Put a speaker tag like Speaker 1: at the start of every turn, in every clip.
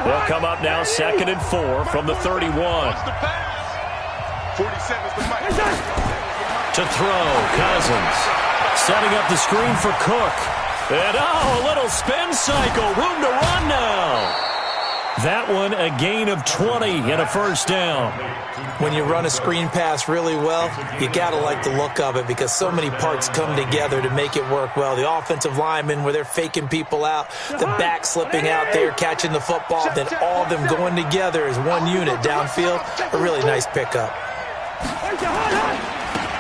Speaker 1: They'll come up now 2nd and 4 from the 31. To throw, Cousins. Setting up the screen for Cook. And, a little spin cycle. Room to run now. That one a gain of 20 and a first down.
Speaker 2: When you run a screen pass really well, you got to like the look of it because so many parts come together to make it work well. The offensive linemen, where they're faking people out, the back slipping out there, catching the football, then all of them going together as one unit downfield. A really nice pickup.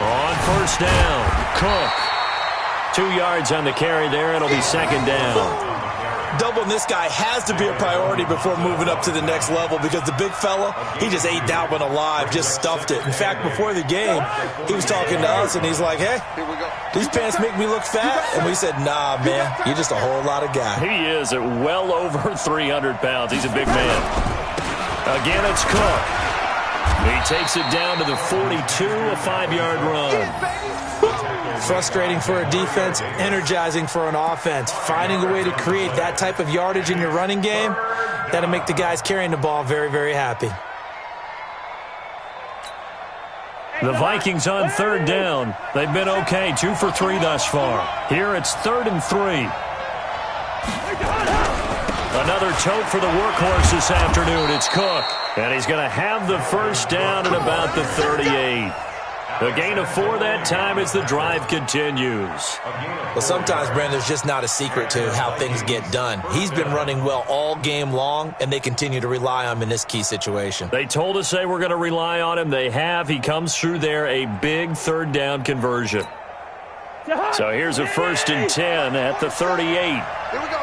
Speaker 1: On first down, Cook. 2 yards on the carry there. It'll be 2nd down.
Speaker 2: Doubling this guy has to be a priority before moving up to the next level because the big fella, he just ate that one alive, just stuffed it. In fact, before the game, he was talking to us, and he's like, hey, these pants make me look fat? And we said, nah, man, you're just a whole lot of guy.
Speaker 1: He is at well over 300 pounds. He's a big man. Again, it's Cook. He takes it down to the 42, a 5-yard run.
Speaker 2: Frustrating for a defense, energizing for an offense. Finding a way to create that type of yardage in your running game, that'll make the guys carrying the ball very, very happy.
Speaker 1: The Vikings on 3rd down. They've been okay, 2 for 3 thus far. Here it's 3rd and 3. Another tote for the workhorse this afternoon. It's Cook. And he's going to have the first down at about the 38. A gain of 4 that time as the drive continues.
Speaker 2: Well, sometimes, Brandon, there's just not a secret to how things get done. He's been running well all game long, and they continue to rely on him in this key situation.
Speaker 1: They told us they were going to rely on him. They have. He comes through there, a big 3rd down conversion. So here's a 1st and 10 at the 38.
Speaker 3: Here we go.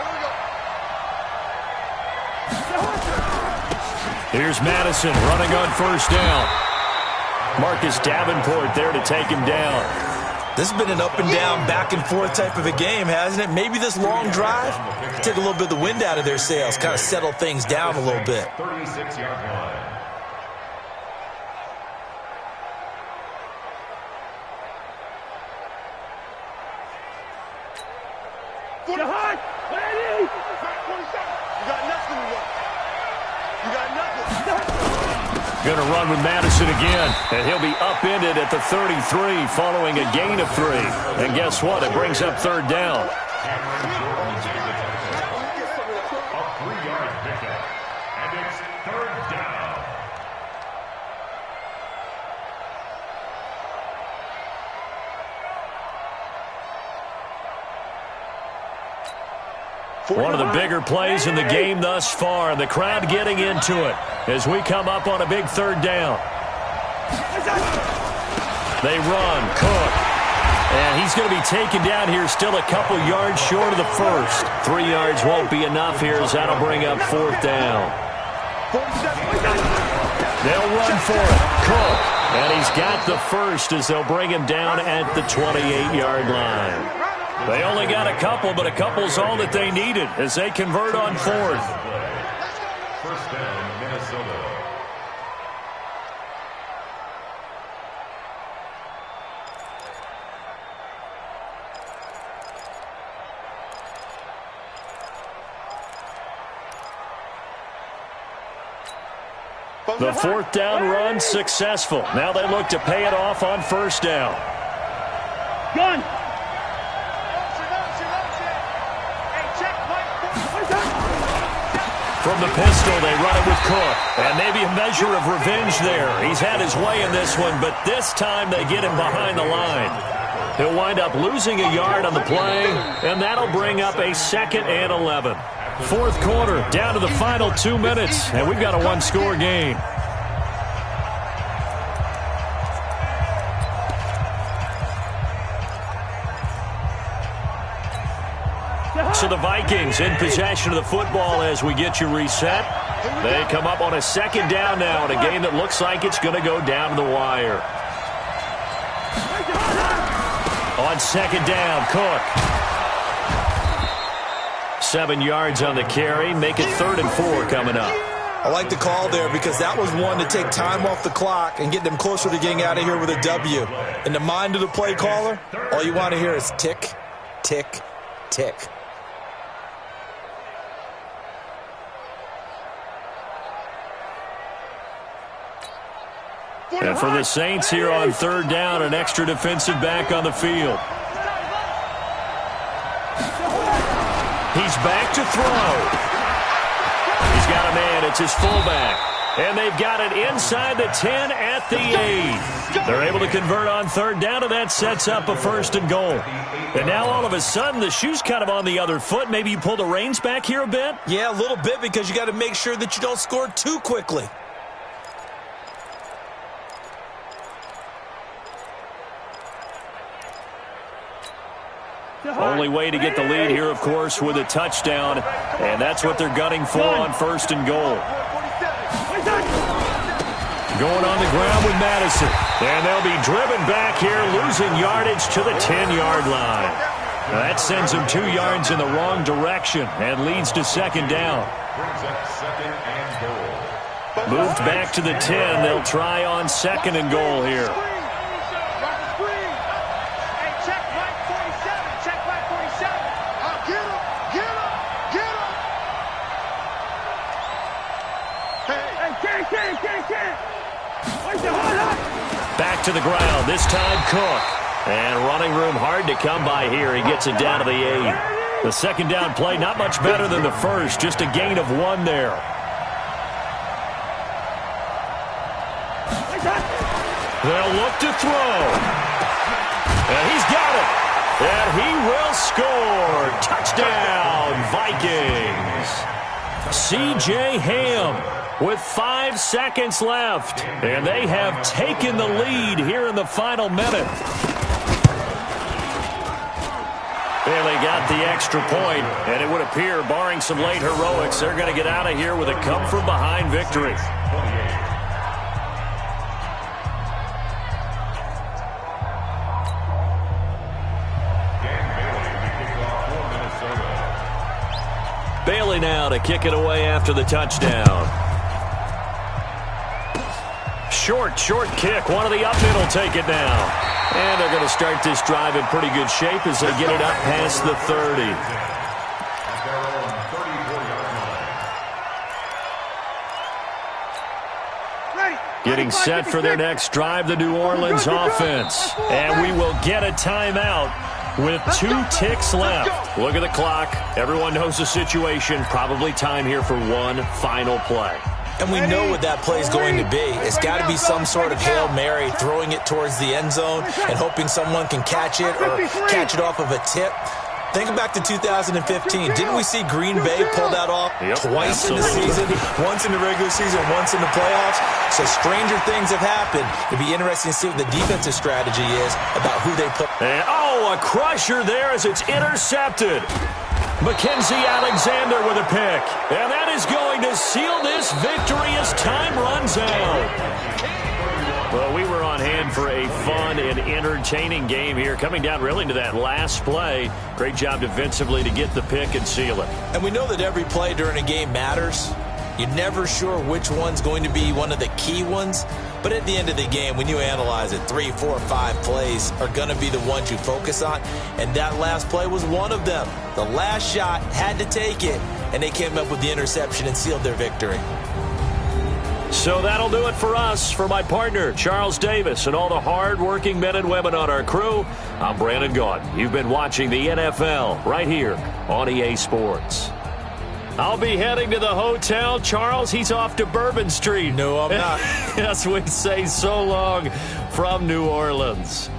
Speaker 1: Here's Madison running on first down. Marcus Davenport there to take him down.
Speaker 2: This has been an up and down, back and forth type of a game, hasn't it? Maybe this long drive take a little bit of the wind out of their sails, kind of settle things down a little bit.
Speaker 4: 36-yard line.
Speaker 3: You got nothing. You got nothing.
Speaker 1: Going to run with Madison again, and he'll be upended at the 33 following a gain of 3. And guess what? It brings up 3rd down.
Speaker 4: A 3-yard pickup, and it's 3rd down.
Speaker 1: One of the bigger plays in the game thus far, and the crowd getting into it as we come up on a big 3rd down. They run, Cook, and he's going to be taken down here still a couple yards short of the first. 3 yards won't be enough here as that'll bring up 4th down. They'll run for it, Cook, and he's got the first as they'll bring him down at the 28-yard line. They only got a couple, but a couple's all that they needed as they convert on 4th.
Speaker 4: First down, Minnesota.
Speaker 1: The 4th down run successful. Now they look to pay it off on first down.
Speaker 3: Gun.
Speaker 1: From the pistol, they run it with Cook. And maybe a measure of revenge there. He's had his way in this one, but this time they get him behind the line. He'll wind up losing a yard on the play, and that'll bring up a 2nd and 11. 4th quarter, down to the final 2 minutes, and we've got a one-score game. So the Vikings in possession of the football as we get you reset. They come up on a 2nd down now in a game that looks like it's going to go down to the wire. On 2nd down, Cook. 7 yards on the carry. Make it 3rd and 4 coming up.
Speaker 2: I like the call there because that was one to take time off the clock and get them closer to getting out of here with a W. In the mind of the play caller, all you want to hear is tick, tick, tick.
Speaker 1: And for the Saints here on third down, an extra defensive back on the field. He's back to throw. He's got a man. It's his fullback. And they've got it inside the 10 at the 8. They're able to convert on third down, and that sets up a 1st and goal. And now all of a sudden, the shoe's kind of on the other foot. Maybe you pull the reins back here a bit?
Speaker 2: Yeah, a little bit, because you got to make sure that you don't score too quickly.
Speaker 1: Only way to get the lead here, of course, with a touchdown. And that's what they're gunning for on 1st and goal. Going on the ground with Madison. And they'll be driven back here, losing yardage to the 10-yard line. Now that sends them 2 yards in the wrong direction and leads to 2nd down. Moved back to the 10. They'll try on 2nd and goal here. Back to the ground, this time Cook. And running room hard to come by here. He gets it down to the 8. The 2nd down play, not much better than the first, just a gain of 1 there. They'll look to throw. And he's got it. And he will score. Touchdown, Vikings. C.J. Ham with 5 seconds left. And they have taken the lead here in the final minute. Bailey got the extra point, and it would appear, barring some late heroics, they're going to get out of here with a come-from-behind victory. Bailey now to kick it away after the touchdown. Short kick. One of the up middle take it now. And they're going to start this drive in pretty good shape as they get it up past the 30. Getting set for their next drive, the New Orleans offense. And we will get a timeout with 2 ticks left. Look at the clock. Everyone knows the situation. Probably time here for one final play.
Speaker 2: And we know what that play is going to be. It's got to be some sort of Hail Mary, throwing it towards the end zone and hoping someone can catch it or catch it off of a tip. Think back to 2015. Didn't we see Green Bay pull that off twice in the season? Once in the regular season, once in the playoffs. So stranger things have happened. It'd be interesting to see what the defensive strategy is about who they put.
Speaker 1: And, a crusher there as it's intercepted. Mackenzie Alexander with a pick. And that is going to seal this victory as time runs out. Well, we were on hand for a fun and entertaining game here. Coming down really to that last play. Great job defensively to get the pick and seal it.
Speaker 2: And we know that every play during a game matters. You're never sure which one's going to be one of the key ones. But at the end of the game, when you analyze it, 3, 4, 5 plays are going to be the ones you focus on. And that last play was one of them. The last shot had to take it, and they came up with the interception and sealed their victory.
Speaker 1: So that'll do it for us. For my partner, Charles Davis, and all the hard-working men and women on our crew, I'm Brandon Gaudin. You've been watching the NFL right here on EA Sports. I'll be heading to the hotel. Charles, he's off to Bourbon Street.
Speaker 2: No, I'm not.
Speaker 1: Yes, we'd say so long from New Orleans.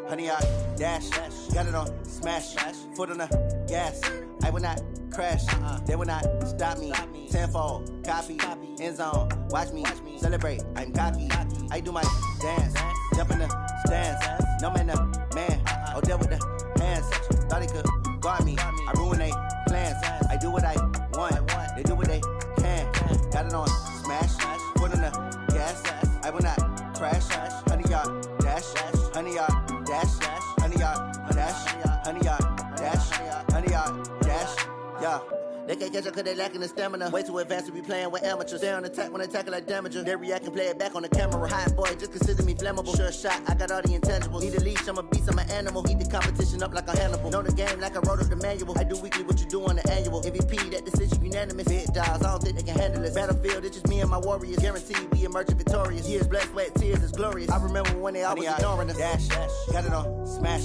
Speaker 5: Honey, I dash, got it on smash, foot on the gas. I will not crash, they will not stop me. Tenfold, copy, end zone, watch me celebrate. I'm cocky, I do my dance, jump in the stands. No man, Oh, deal with the hands. Thought he could guard me. I ruin they plans. I do what I want. They do what they can. Got it on smash. Put in the gas. I will not crash. 100 yard dash. 100 yard dash. 100 yard dash. 100 yard dash. 100 yard dash. Yeah. They can't catch up cause they lacking the stamina. Way too advanced to be playing with amateurs. Stay on attack when they tackle like damager. They react and play it back on the camera. Hot boy, just consider me flammable. Sure shot, I got all the intangibles. Need a leash, I'm a beast, I'm an animal. Heat the competition up like a Hannibal. Know the game like I wrote up the manual. I do weekly what you do on the annual. MVP, that decision unanimous. Big dogs, I don't think they can handle it. Battlefield, it's just me and my warriors. Guaranteed we emerging victorious. Years, blood, sweat, tears, it's glorious. I remember when they always ignoring us. Dash, got it on smash.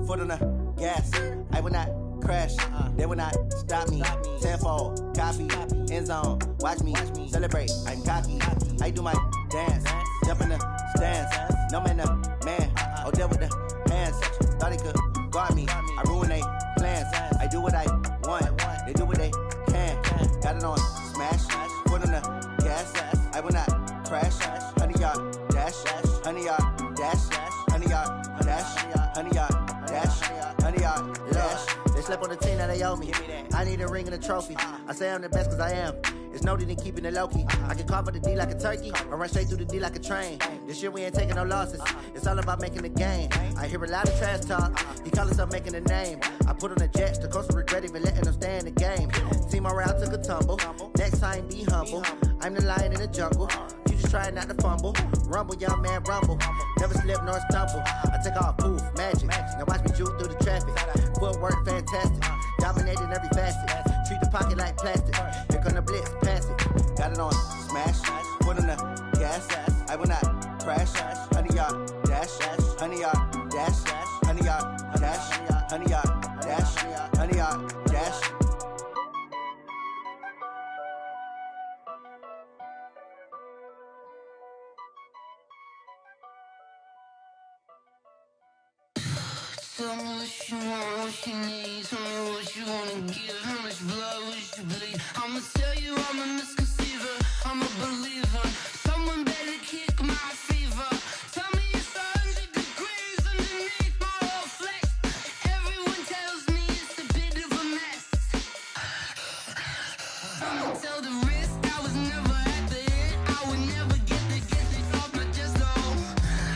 Speaker 5: Foot on the gas. I will not crash, they will not stop me. Tenfold, copy, end zone, watch me celebrate. I'm cocky, I do my dance, jump in the stands. No man, the man, oh, deal with the hands. Thought he could guard me. I ruin they plans. I do what I want, they do what they can. Got it on smash, put on the gas. I will not crash. 100 yard dash, 100 yard dash, 100 yard dash, 100 yard dash, 100 yard dash. They slept on the team that they owe me. I need a ring and a trophy. I say I'm the best cause I am. It's noted in keeping it low-key. I can carve up the D like a turkey or run straight through the D like a train. This year we ain't taking no losses. It's all about making the game. I hear a lot of trash talk. He call himself making a name. I put on the jets. The coach will regret even letting them stay in the game. Team morale took a tumble. Next time be humble. I'm the lion in the jungle. You just try not to fumble. Rumble, young man, rumble. Never slip nor stumble. I take off, poof, magic. Now watch me juke through the traffic. Footwork fantastic. Dominating every facet. Treat the pocket like plastic. Here come the blitz, pass it. Got it on smash. Put on the gas. I will not crash. 100 yard dash. 100 yard dash. 100 yard dash. 100 yard dash. 100 yard dash.
Speaker 6: Tell me what you want, what you need. Tell me what you wanna give. How much blood would you bleed? I'ma tell you I'm a misconceiver. I'm a believer. Someone better kick my fever. Tell me it's 100 degrees underneath my whole flesh. Everyone tells me it's a bit of a mess. I'ma tell the risk I was never at the hit. I would never get it off my chest though.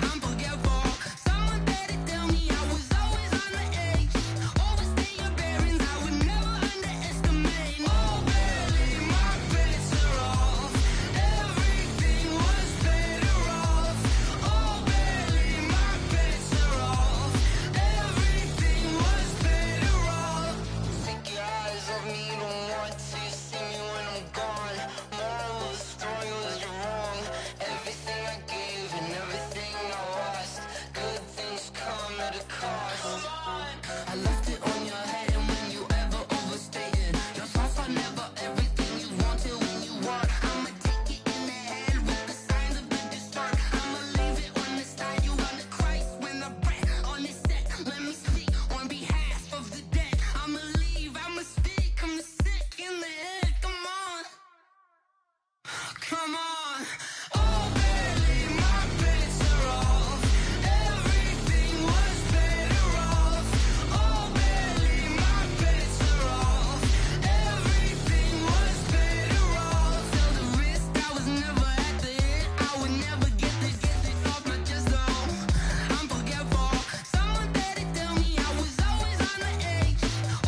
Speaker 6: I'm forgetful. Someone better tell me I was always on the edge. Overstay your bearings, I would never underestimate. Oh, barely, my bets are off. Everything was better off. Oh, barely, my bets are off. Everything was better off. Take your eyes off me, don't want to see me when I'm gone. Moral of the story was you're wrong. Everything I gave and everything I lost. Good things come at a cost. I left it on your head, and when you ever overstated your thoughts are never everything you wanted when you want. I'ma take it in the head with the signs of the distort. I'ma leave it on the side. You on the Christ when I breath on this set. Let me speak on behalf of the dead. I'ma leave, I'ma speak. I'm sick in the head. Come on, come on. Oh, barely, my bets are off. Everything was better off. Oh, barely, my bets are off. Everything was better off. Tell the risk I was never at the hit. I would never get it off my chest though. I'm forgetful. Someone better tell me I was always on the edge.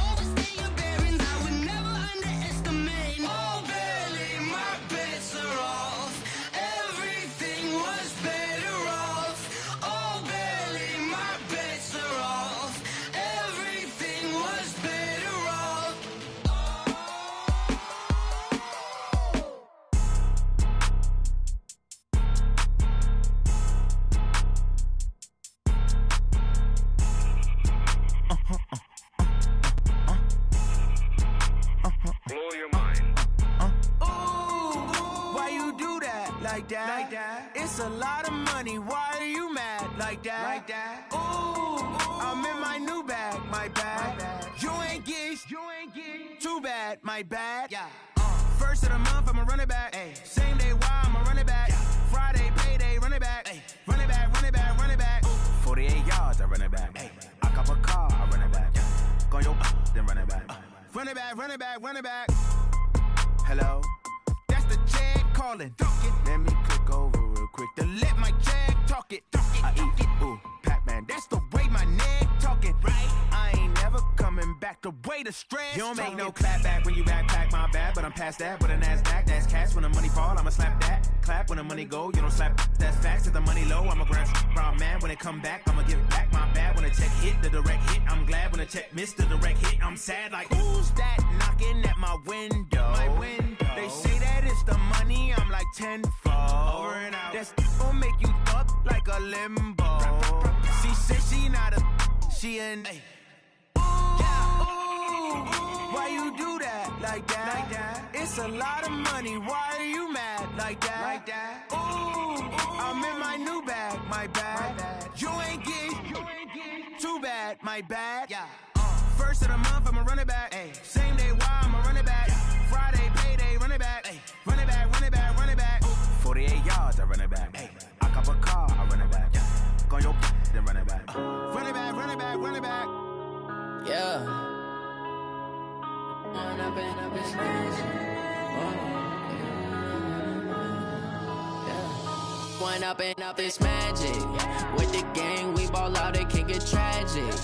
Speaker 6: Overstay your bearings, I would never underestimate. Oh, barely, my bets are off. Everything was better off. Oh, barely, my bets are off. Everything was better off.
Speaker 4: Blow your mind.
Speaker 7: Why you do that? Like that? It's a lot of money. Why are you mad? Like that? Ooh, I'm in my new bag. My bad. You ain't getting too bad. My bad. Yeah. First of the month, I'ma run it back. Same day, why I'ma run it back. Friday, payday, run it back. Run it back, run it back, run it back. 48 yards, I run it back. I cop a car, I run it back. Go on your then run it back. Run it back, run it back, run it back. Hello? That's the Jag calling. Let me click over real quick to let my Jag talk it. I eat, ooh, Pac-Man. That's the way my neck talking. Right? I ain't never coming back the way the stress. You don't make no clap back when you backpack, my bad. But I'm past that with a NASDAQ. That's cash when the money fall, I'ma slap that. Clap when the money go, you don't slap. That's facts. If the money low, I'ma grab brown man. When it come back, I'ma give back my bad. When the check hit, the direct hit, I'm glad. When the check missed the direct hit, I'm sad. Like, who's that knocking at my window? My window. They say that it's the money, I'm like tenfold. Over and out. That's gon' make you up like a limbo. She said she not a, she an. Why you do that like that? It's a lot of money. Why are you mad like that? Ooh, I'm in my new bag, my bad. You ain't getting too bad, my bad. First of the month, I'ma run it back. Same day, why I'ma run it back. Friday, payday, run it back. Run it back, run it back, run it back. 48 yards, I run it back. I cop a car, I run it back. Go on your then run it back. Run it back, run it back, run it back.
Speaker 6: Yeah. Run up and it's One up and up, it's magic. With the gang, we ball out, it can get tragic.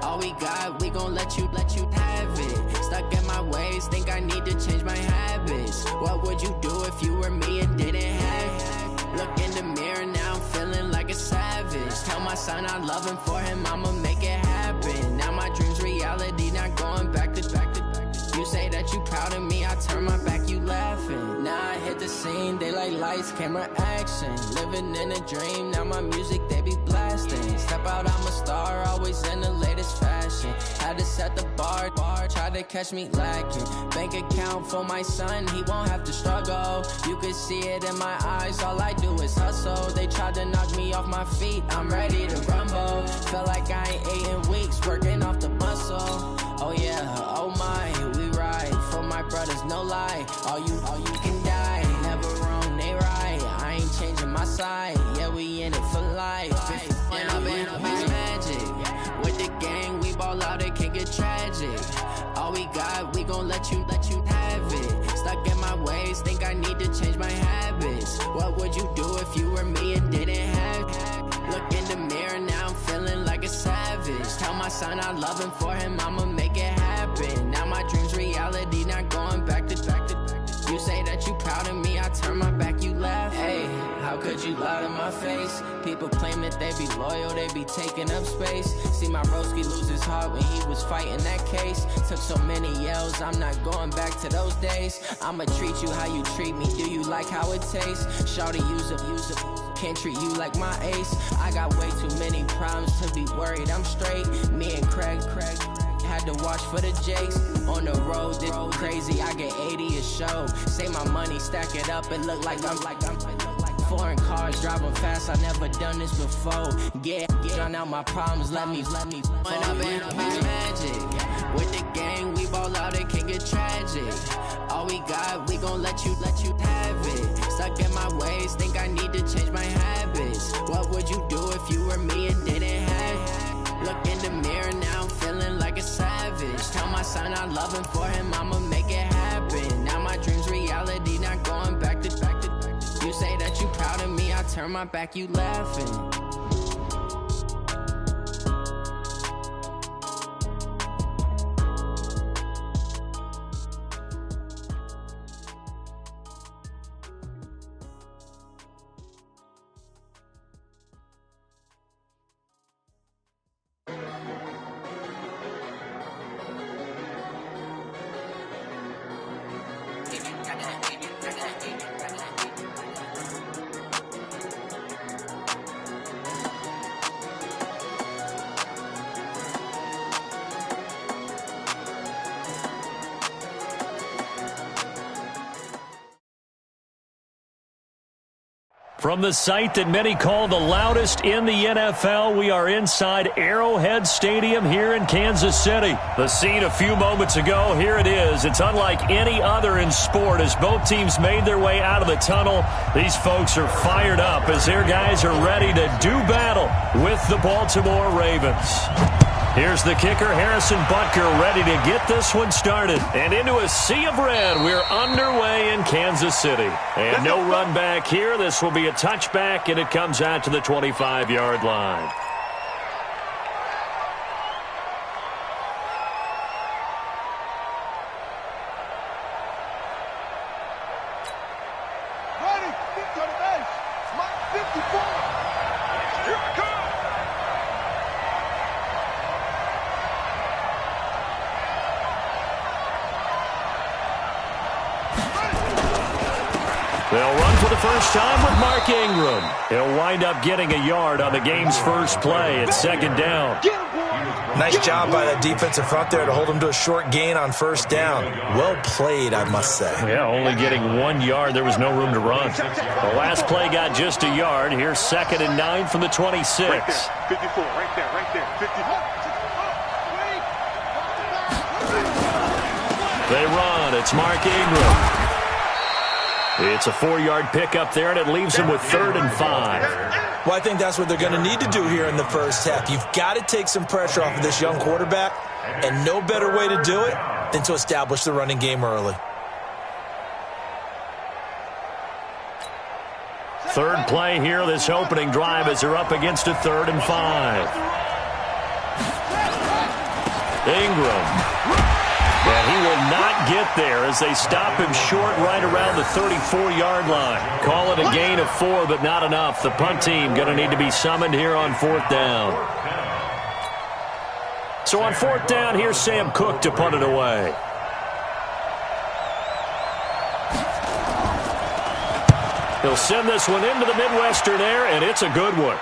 Speaker 6: All we got, we gon' let you have it. Stuck in my ways, think I need to change my habits. What would you do if you were me and didn't have it? Look in the mirror, now I'm feeling like a savage. Tell my son I love him, for him I'ma make it happen. Now my dream's reality, not going back to back. You say that you proud of me, I turn my back, you laughing. Now I hit the scene, they like lights, camera, action. Living in a dream, now my music, they be blasting. Step out, I'm a star, always in the latest fashion. Had to set the bar, tried to catch me lacking. Bank account for my son, he won't have to struggle. You could see it in my eyes, all I do is hustle. They tried to knock me off my feet, I'm ready to rumble. Felt like I ain't ate in weeks, working off the muscle. Oh yeah, oh my, we ride for my brothers, no lie. All you can die, never wrong, they right. I ain't changing my side, yeah, we in it for life. And I've been magic. With the gang, we ball out, it can get tragic. All we got, we gon' let you have it. Stuck in my ways, think I need to change my habits. What would you do if you were me and didn't have it? Look in the mirror, now I'm feeling like a savage. Tell my son I love him, for him I'ma make it happen. Now my dream's reality, not going back to back. You say that you proud of me, I turn my back, you laugh. Hey, how could you lie to my face? People claim that they be loyal, they be taking up space. See my broski lose his heart when he was fighting that case. Took so many yells, I'm not going back to those days. I'ma treat you how you treat me, do you like how it tastes? Shawty, use up, can't treat you like my ace. I got way too many problems to be worried, I'm straight. Me and Craig had to watch for the Jakes. On the road, this crazy, I get 80 a show. Say my money, stack it up, it look like I'm foreign cars, driving fast, I never done this before. Yeah, drown out my problems, let me When I've been magic. With the gang, we ball out, it can get tragic. All we got, we gon' let you have it. Stuck in my ways, think I need to change my habits. What would you do if you were me and didn't have it? Look in the mirror, now I'm feeling like a savage. Tell my son I love him, for him I'ma make it happen. Now my dream's reality, not going back to back. You say that you proud of me, I turn my back, you laughing.
Speaker 1: From the site that many call the loudest in the NFL, we are inside Arrowhead Stadium here in Kansas City. The scene a few moments ago, here it is. It's unlike any other in sport as both teams made their way out of the tunnel. These folks are fired up as their guys are ready to do battle with the Baltimore Ravens. Here's the kicker, Harrison Butker, ready to get this one started. And into a sea of red, we're underway in Kansas City. And no run back here. This will be a touchback, and it comes out to the 25-yard line.
Speaker 3: Ready, feet to the base. Mike 54. Here I come.
Speaker 1: They'll run for the first time with Mark Ingram. He'll wind up getting a yard on the game's first play at second down.
Speaker 2: Nice job by that defensive front there to hold him to a short gain on first down. Well played, I must say.
Speaker 1: Yeah, only getting 1 yard. There was no room to run. The last play got just a yard. Here's 2nd and 9 from the 26.
Speaker 3: Right there, 54, right there, 54.
Speaker 1: They run. It's Mark Ingram. It's a 4-yard pickup there, and it leaves them with 3rd and 5.
Speaker 2: Well, I think that's what they're going to need to do here in the first half. You've got to take some pressure off of this young quarterback, and no better way to do it than to establish the running game early.
Speaker 1: Third play here, this opening drive, as they're up against a 3rd and 5. Ingram. And he will not get there as they stop him short right around the 34-yard line. Call it a gain of 4, but not enough. The punt team going to need to be summoned here on 4th down. So on 4th down, here's Sam Cook to punt it away. He'll send this one into the Midwestern air, and it's a good one.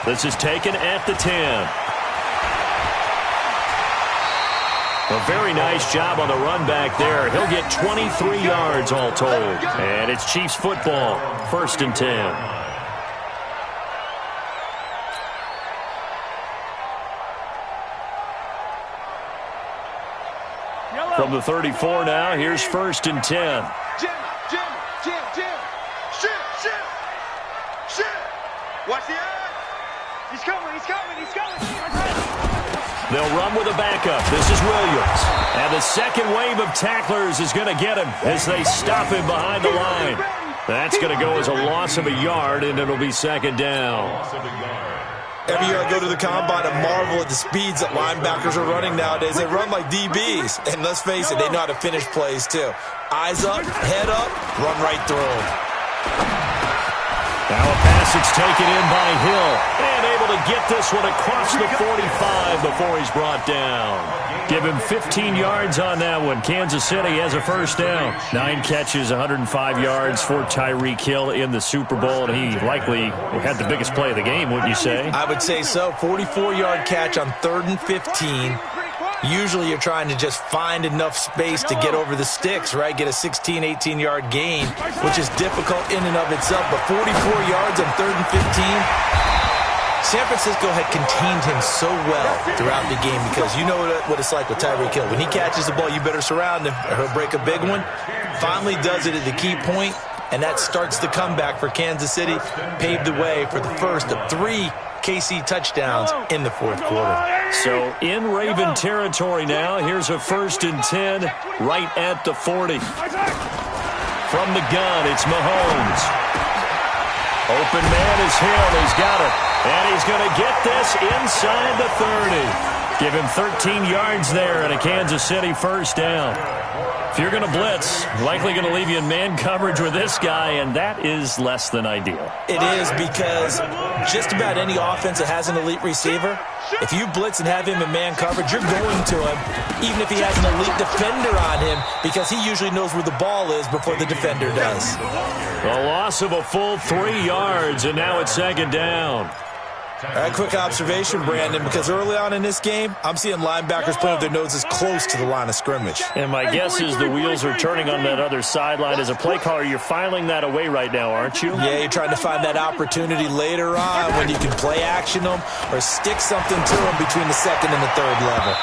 Speaker 1: This is taken at the 10. A very nice job on the run back there. He'll get 23 yards all told. And it's Chiefs football, 1st and 10. From the 34 now, here's 1st and 10.
Speaker 3: Jim. Shit. Watch the eye. He's coming.
Speaker 1: They'll run with a backup. This is Williams. And the second wave of tacklers is going to get him as they stop him behind the line. That's going to go as a loss of a yard, and it'll be 2nd down.
Speaker 2: Every year I go to the combine and marvel at the speeds that linebackers are running nowadays. They run like DBs. And let's face it, they know how to finish plays too. Eyes up, head up, run right through them.
Speaker 1: Now a pass that's taken in by Hill. And able to get this one across the 45 before he's brought down. Give him 15 yards on that one. Kansas City has a 1st down. 9 catches, 105 yards for Tyreek Hill in the Super Bowl. And he likely had the biggest play of the game, wouldn't you say?
Speaker 2: I would say so. 44-yard catch on 3rd and 15. Usually you're trying to just find enough space to get over the sticks, right? Get a 16, 18-yard gain, which is difficult in and of itself. But 44 yards on 3rd and 15, San Francisco had contained him so well throughout the game because you know what it's like with Tyreek Hill. When he catches the ball, you better surround him or he'll break a big one. Finally does it at the key point, and that starts the comeback for Kansas City. Paved the way for the first of 3 KC touchdowns in the 4th quarter.
Speaker 1: So in Raven territory now, here's a 1st and 10 right at the 40. From the gun, it's Mahomes. Open man is Hill. He's got it. And he's going to get this inside the 30. Give him 13 yards there and a Kansas City 1st down. If you're going to blitz, likely going to leave you in man coverage with this guy, and that is less than ideal.
Speaker 2: It is because just about any offense that has an elite receiver, if you blitz and have him in man coverage, you're going to him, even if he has an elite defender on him, because he usually knows where the ball is before the defender does.
Speaker 1: A loss of a full 3 yards, and now it's 2nd down.
Speaker 2: All right, quick observation, Brandon, because early on in this game, I'm seeing linebackers playing with their noses close to the line of scrimmage.
Speaker 1: And my guess is the wheels are turning on that other sideline. As a play caller, you're filing that away right now, aren't you?
Speaker 2: Yeah, you're trying to find that opportunity later on when you can play action them or stick something to them between the 2nd and the 3rd level.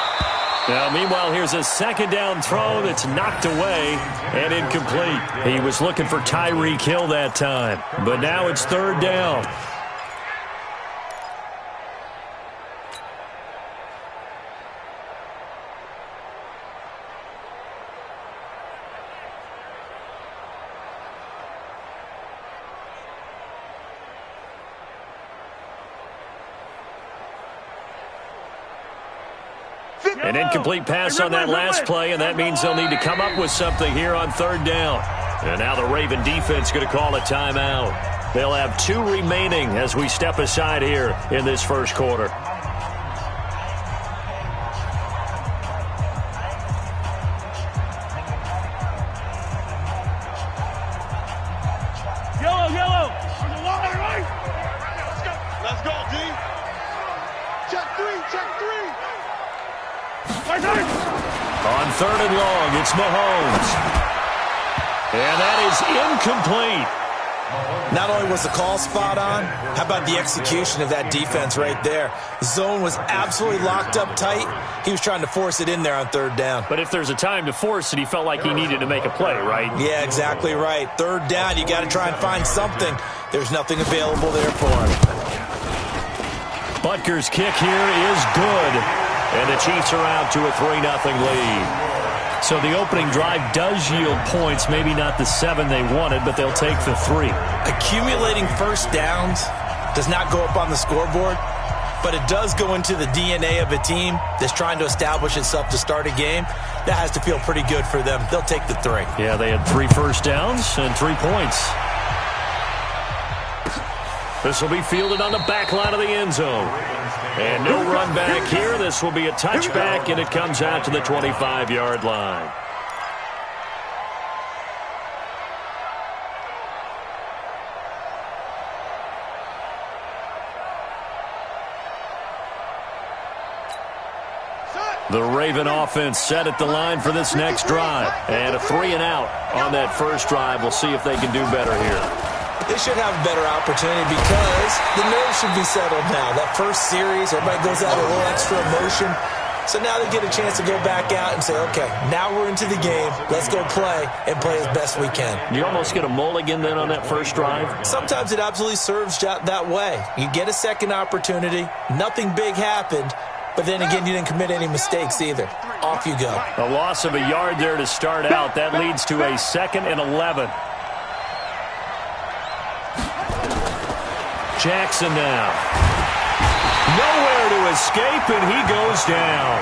Speaker 1: Now, meanwhile, here's a 2nd down throw that's knocked away and incomplete. He was looking for Tyreek Hill that time, but now it's 3rd down. An incomplete pass on that last play, and that means they'll need to come up with something here on third down. And now the Raven defense going to call a timeout. They'll have 2 remaining as we step aside here in this first quarter.
Speaker 3: Yellow. Let's go, D. Check three.
Speaker 1: On third and long, it's Mahomes. And that is incomplete.
Speaker 2: Not only was the call spot on, how about the execution of that defense right there? The zone was absolutely locked up tight. He was trying to force it in there on third down.
Speaker 1: But if there's a time to force it, he felt like he needed to make a play, right?
Speaker 2: Yeah, exactly right. Third down, you got to try and find something. There's nothing available there for him.
Speaker 1: Butker's kick here is good. And the Chiefs are out to a 3-0 lead. So the opening drive does yield points, maybe not the 7 they wanted, but they'll take the 3.
Speaker 2: Accumulating first downs does not go up on the scoreboard, but it does go into the DNA of a team that's trying to establish itself to start a game. That has to feel pretty good for them. They'll take the 3.
Speaker 1: Yeah, they had 3 first downs and 3 points. This will be fielded on the back line of the end zone. And no run back here. This will be a touchback, and it comes out to the 25-yard line. The Raven offense set at the line for this next drive. And a 3-and-out on that first drive. We'll see if they can do better here.
Speaker 2: They should have a better opportunity because the nerves should be settled now. That first series, everybody goes out a little extra emotion. So now they get a chance to go back out and say, okay, now we're into the game. Let's go play and play as best we can.
Speaker 1: You almost get a mulligan then on that first drive?
Speaker 2: Sometimes it absolutely serves that way. You get a second opportunity. Nothing big happened. But then again, you didn't commit any mistakes either. Off you go.
Speaker 1: A loss of a yard there to start out. That leads to a 2nd and 11. Jackson now. Nowhere to escape, and he goes down.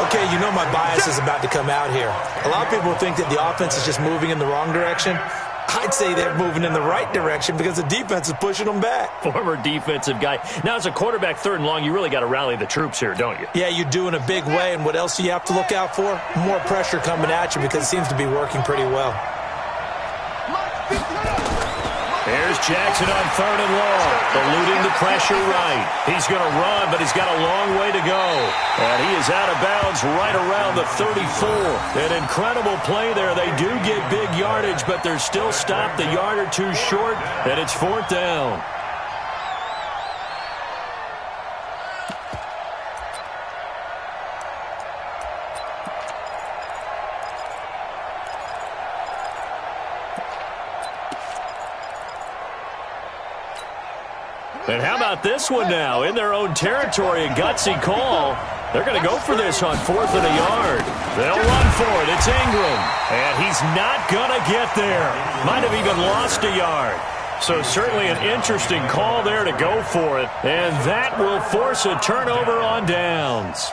Speaker 2: Okay, you know my bias is about to come out here. A lot of people think that the offense is just moving in the wrong direction. I'd say they're moving in the right direction because the defense is pushing them back.
Speaker 1: Former defensive guy. Now, as a quarterback, 3rd and long, you really got to rally the troops here, don't you?
Speaker 2: Yeah, you do in a big way, and what else do you have to look out for? More pressure coming at you because it seems to be working pretty well.
Speaker 1: There's Jackson on 3rd and long, eluding the pressure right. He's going to run, but he's got a long way to go. And he is out of bounds right around the 34. An incredible play there. They do get big yardage, but they're still stopped a yard or 2 short, and it's 4th down. And how about this one now? In their own territory, a gutsy call. They're going to go for this on 4th and a yard. They'll run for it. It's Ingram. And he's not going to get there. Might have even lost a yard. So certainly an interesting call there to go for it. And that will force a turnover on downs.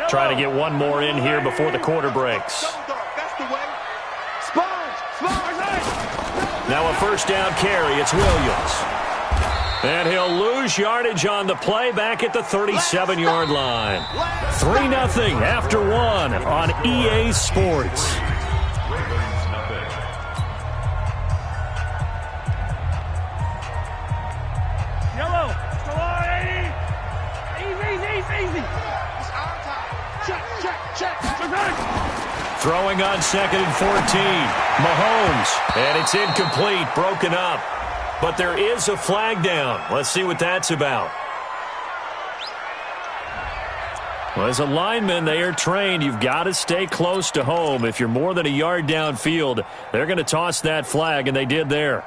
Speaker 1: Try to get one more in here before the quarter breaks. Now a first down carry. It's Williams. And he'll lose yardage on the play back at the 37-yard line. 3-0 after 1 on EA Sports. Throwing on 2nd and 14. Mahomes. And it's incomplete, broken up. But there is a flag down. Let's see what that's about. Well, as a lineman, they are trained. You've got to stay close to home. If you're more than a yard downfield, they're going to toss that flag, and they did there.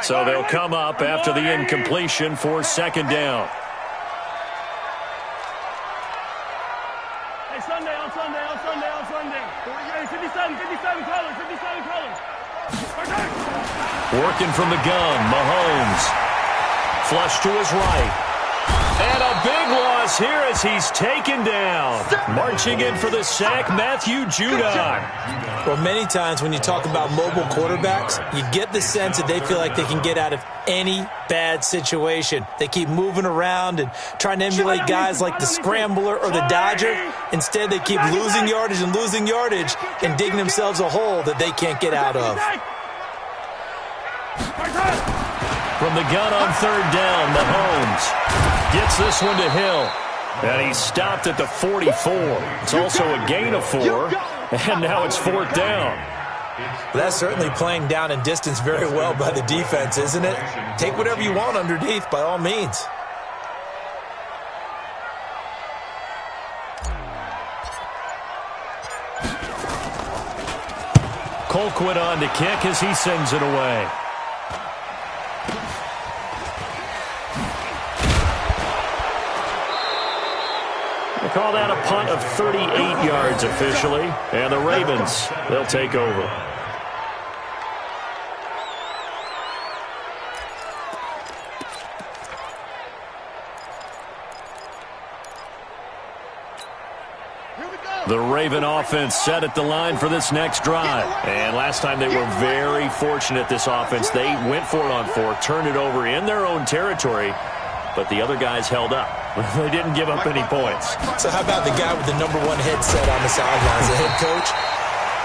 Speaker 1: So they'll come up after the incompletion for second down.
Speaker 3: Hey, Sunday, on Sunday. 57 colors.
Speaker 1: Working from the gun, Mahomes. Flush to his right. And a big loss here as he's taken down. Marching in for the sack, Matthew Judon.
Speaker 2: Well, many times when you talk about mobile quarterbacks, you get the sense that they feel like they can get out of any bad situation. They keep moving around and trying to emulate guys like the Scrambler or the Dodger. Instead, they keep losing yardage and digging themselves a hole that they can't get out of.
Speaker 1: From the gun on third down, Mahomes gets this one to Hill. And he's stopped at the 44. It's also a gain of 4. And now it's fourth down.
Speaker 2: That's certainly playing down and distance very well by the defense, isn't it? Take whatever you want underneath, by all means.
Speaker 1: Colquitt on to kick as he sends it away. They call that a punt of 38 yards officially. And the Ravens, they'll take over. The Raven offense set at the line for this next drive. And last time they were very fortunate, this offense. They went for it on 4, turned it over in their own territory, but the other guys held up. They didn't give up any points.
Speaker 2: So how about the guy with the #1 headset on the sidelines, the head coach?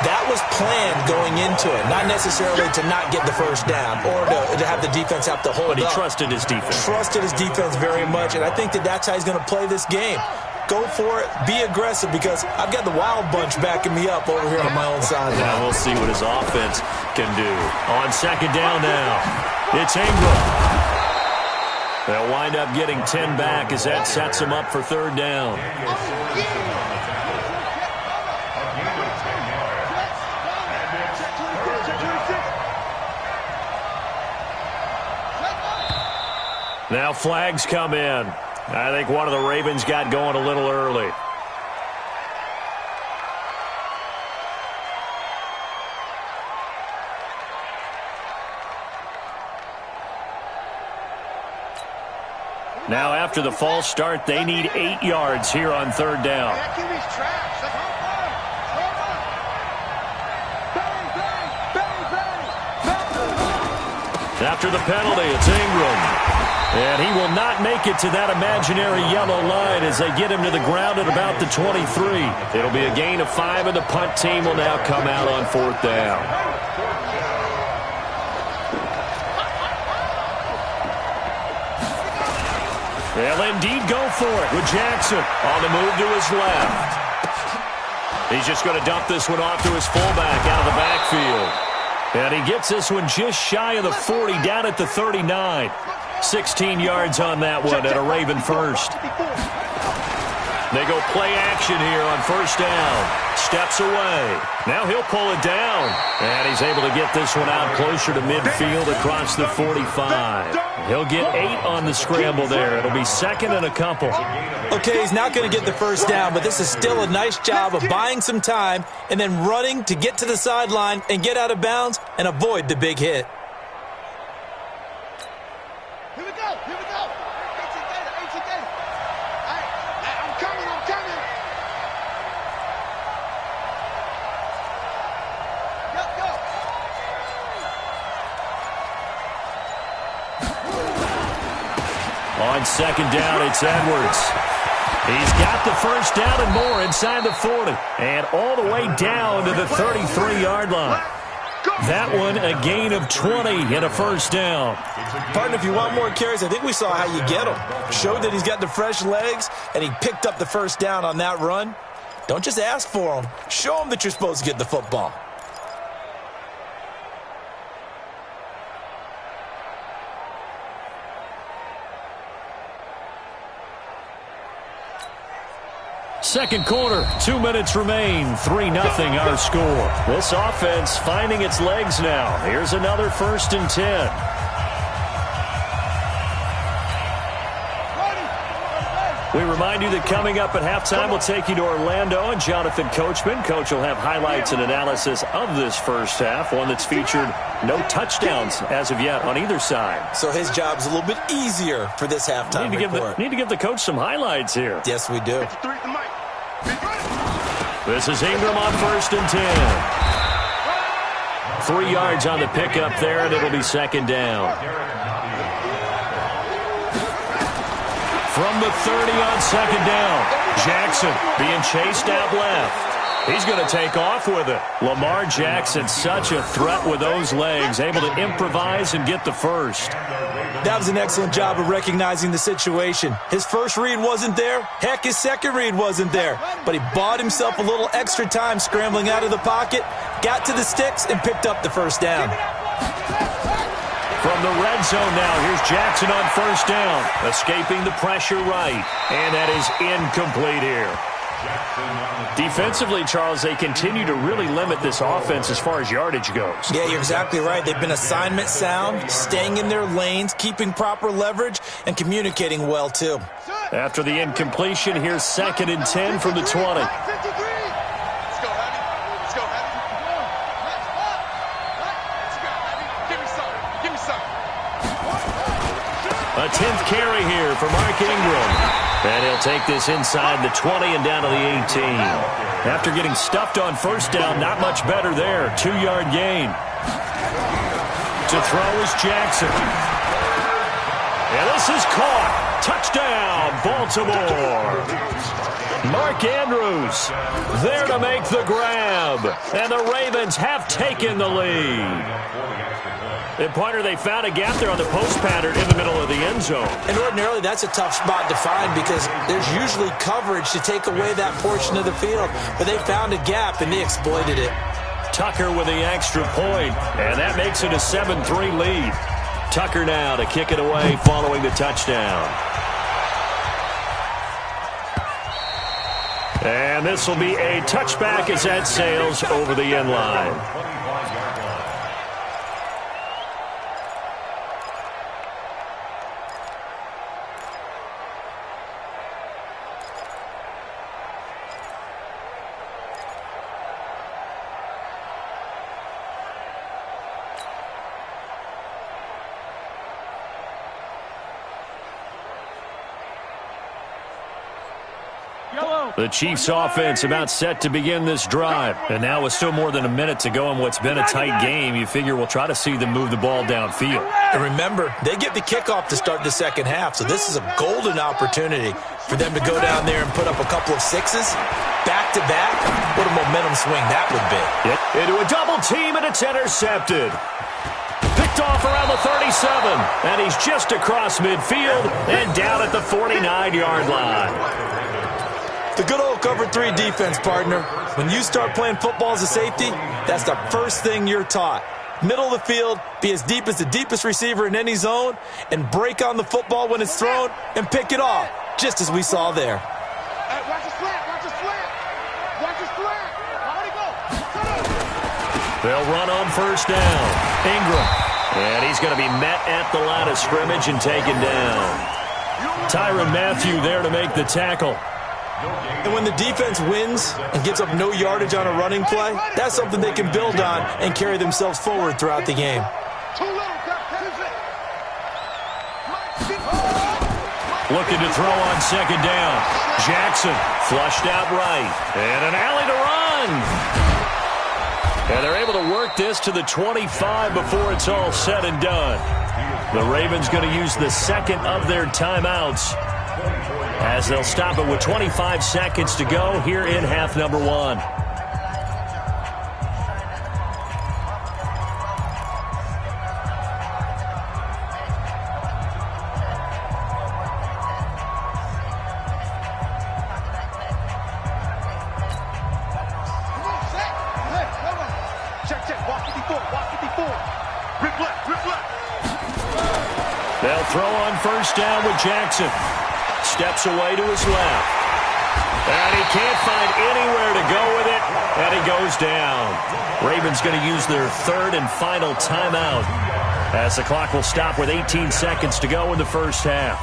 Speaker 2: That was planned going into it, not necessarily to not get the first down or to have the defense have to hold up.
Speaker 1: But he trusted his defense.
Speaker 2: Trusted his defense very much, and I think that that's how he's going to play this game. Go for it. Be aggressive because I've got the wild bunch backing me up over here on my own sideline.
Speaker 1: Yeah, we'll see what his offense can do. On second down now, it's Ingram. They'll wind up getting 10 back as that sets them up for third down. Now flags come in. I think one of the Ravens got going a little early. Now after the false start, they need 8 yards here on third down. After the penalty, it's Ingram. And he will not make it to that imaginary yellow line as they get him to the ground at about the 23. It'll be a gain of 5, and the punt team will now come out on fourth down. They'll indeed go for it with Jackson on the move to his left. He's just going to dump this one off to his fullback out of the backfield. And he gets this one just shy of the 40, down at the 39. 16 yards on that one at a Raven first. They go play action here on first down. Steps away. Now he'll pull it down. And he's able to get this one out closer to midfield across the 45. He'll get 8 on the scramble there. It'll be second and a couple.
Speaker 2: Okay, he's not going to get the first down, but this is still a nice job of buying some time and then running to get to the sideline and get out of bounds and avoid the big hit.
Speaker 1: On second down, it's Edwards. He's got the first down and more inside the 40. And all the way down to the 33-yard line. That one, a gain of 20 and a first down.
Speaker 2: Partner, if you want more carries, I think we saw how you get him. Showed that he's got the fresh legs, and he picked up the first down on that run. Don't just ask for him. Show him that you're supposed to get the football.
Speaker 1: Second quarter, 2 minutes remain, 3-0 our score. This offense finding its legs now. Here's another 1st and 10. We remind you that coming up at halftime, we'll take you to Orlando and Jonathan Coachman. Coach will have highlights and analysis of this first half, one that's featured no touchdowns as of yet on either side.
Speaker 2: So his job's a little bit easier for this halftime report.
Speaker 1: Need to give the coach some highlights here.
Speaker 2: Yes, we do.
Speaker 1: This is Ingram on 1st and 10. 3 yards on the pickup there, and it'll be 2nd down. From the 30 on 2nd down, Jackson being chased out left. He's going to take off with it. Lamar Jackson, such a threat with those legs, able to improvise and get the first.
Speaker 2: That was an excellent job of recognizing the situation. His first read wasn't there. Heck, his second read wasn't there. But he bought himself a little extra time scrambling out of the pocket, got to the sticks, and picked up the first down.
Speaker 1: From the red zone now, here's Jackson on 1st down, escaping the pressure right, and that is incomplete here. Defensively, Charles, they continue to really limit this offense as far as yardage goes.
Speaker 2: Yeah, you're exactly right. They've been assignment sound, staying in their lanes, keeping proper leverage, and communicating well, too.
Speaker 1: After the incompletion, here's 2nd and 10 from the 20. A 10th carry here for Mark Ingram. And he'll take this inside the 20 and down to the 18. After getting stuffed on 1st down, not much better there. 2-yard gain. To throw is Jackson. And this is caught. Touchdown, Baltimore. Mark Andrews there to make the grab. And the Ravens have taken the lead. And, partner, they found a gap there on the post pattern in the middle of the end zone.
Speaker 2: And ordinarily, that's a tough spot to find because there's usually coverage to take away that portion of the field. But they found a gap, and they exploited it.
Speaker 1: Tucker with the extra point, and that makes it a 7-3 lead. Tucker now to kick it away following the touchdown. And this will be a touchback as that sails over the end line. The Chiefs offense about set to begin this drive. And now with still more than a minute to go in what's been a tight game, you figure we'll try to see them move the ball downfield.
Speaker 2: And remember, they get the kickoff to start the second half, so this is a golden opportunity for them to go down there and put up a couple of sixes back-to-back. What a momentum swing that would be.
Speaker 1: Into a double team, and it's intercepted. Picked off around the 37, and he's just across midfield and down at the 49-yard line.
Speaker 2: The good old cover 3 defense, partner. When you start playing football as a safety, that's the first thing you're taught. Middle of the field, be as deep as the deepest receiver in any zone, and break on the football when it's thrown and pick it off, just as we saw there.
Speaker 3: Hey, watch the slant, watch the slant. Watch the slant. How'd he go?
Speaker 1: They'll run on 1st down. Ingram. And he's going to be met at the line of scrimmage and taken down. Tyrann Mathieu there to make the tackle.
Speaker 2: And when the defense wins and gives up no yardage on a running play, that's something they can build on and carry themselves forward throughout the game.
Speaker 1: Looking to throw on 2nd down. Jackson flushed out right. And an alley to run. And they're able to work this to the 25 before it's all said and done. The Ravens going to use the 2nd of their timeouts, as they'll stop it with 25 seconds to go here in half number 1. They'll throw on 1st down with Jackson. Steps away to his left. And he can't find anywhere to go with it, and he goes down. Ravens going to use their 3rd and final timeout, as the clock will stop with 18 seconds to go in the first half.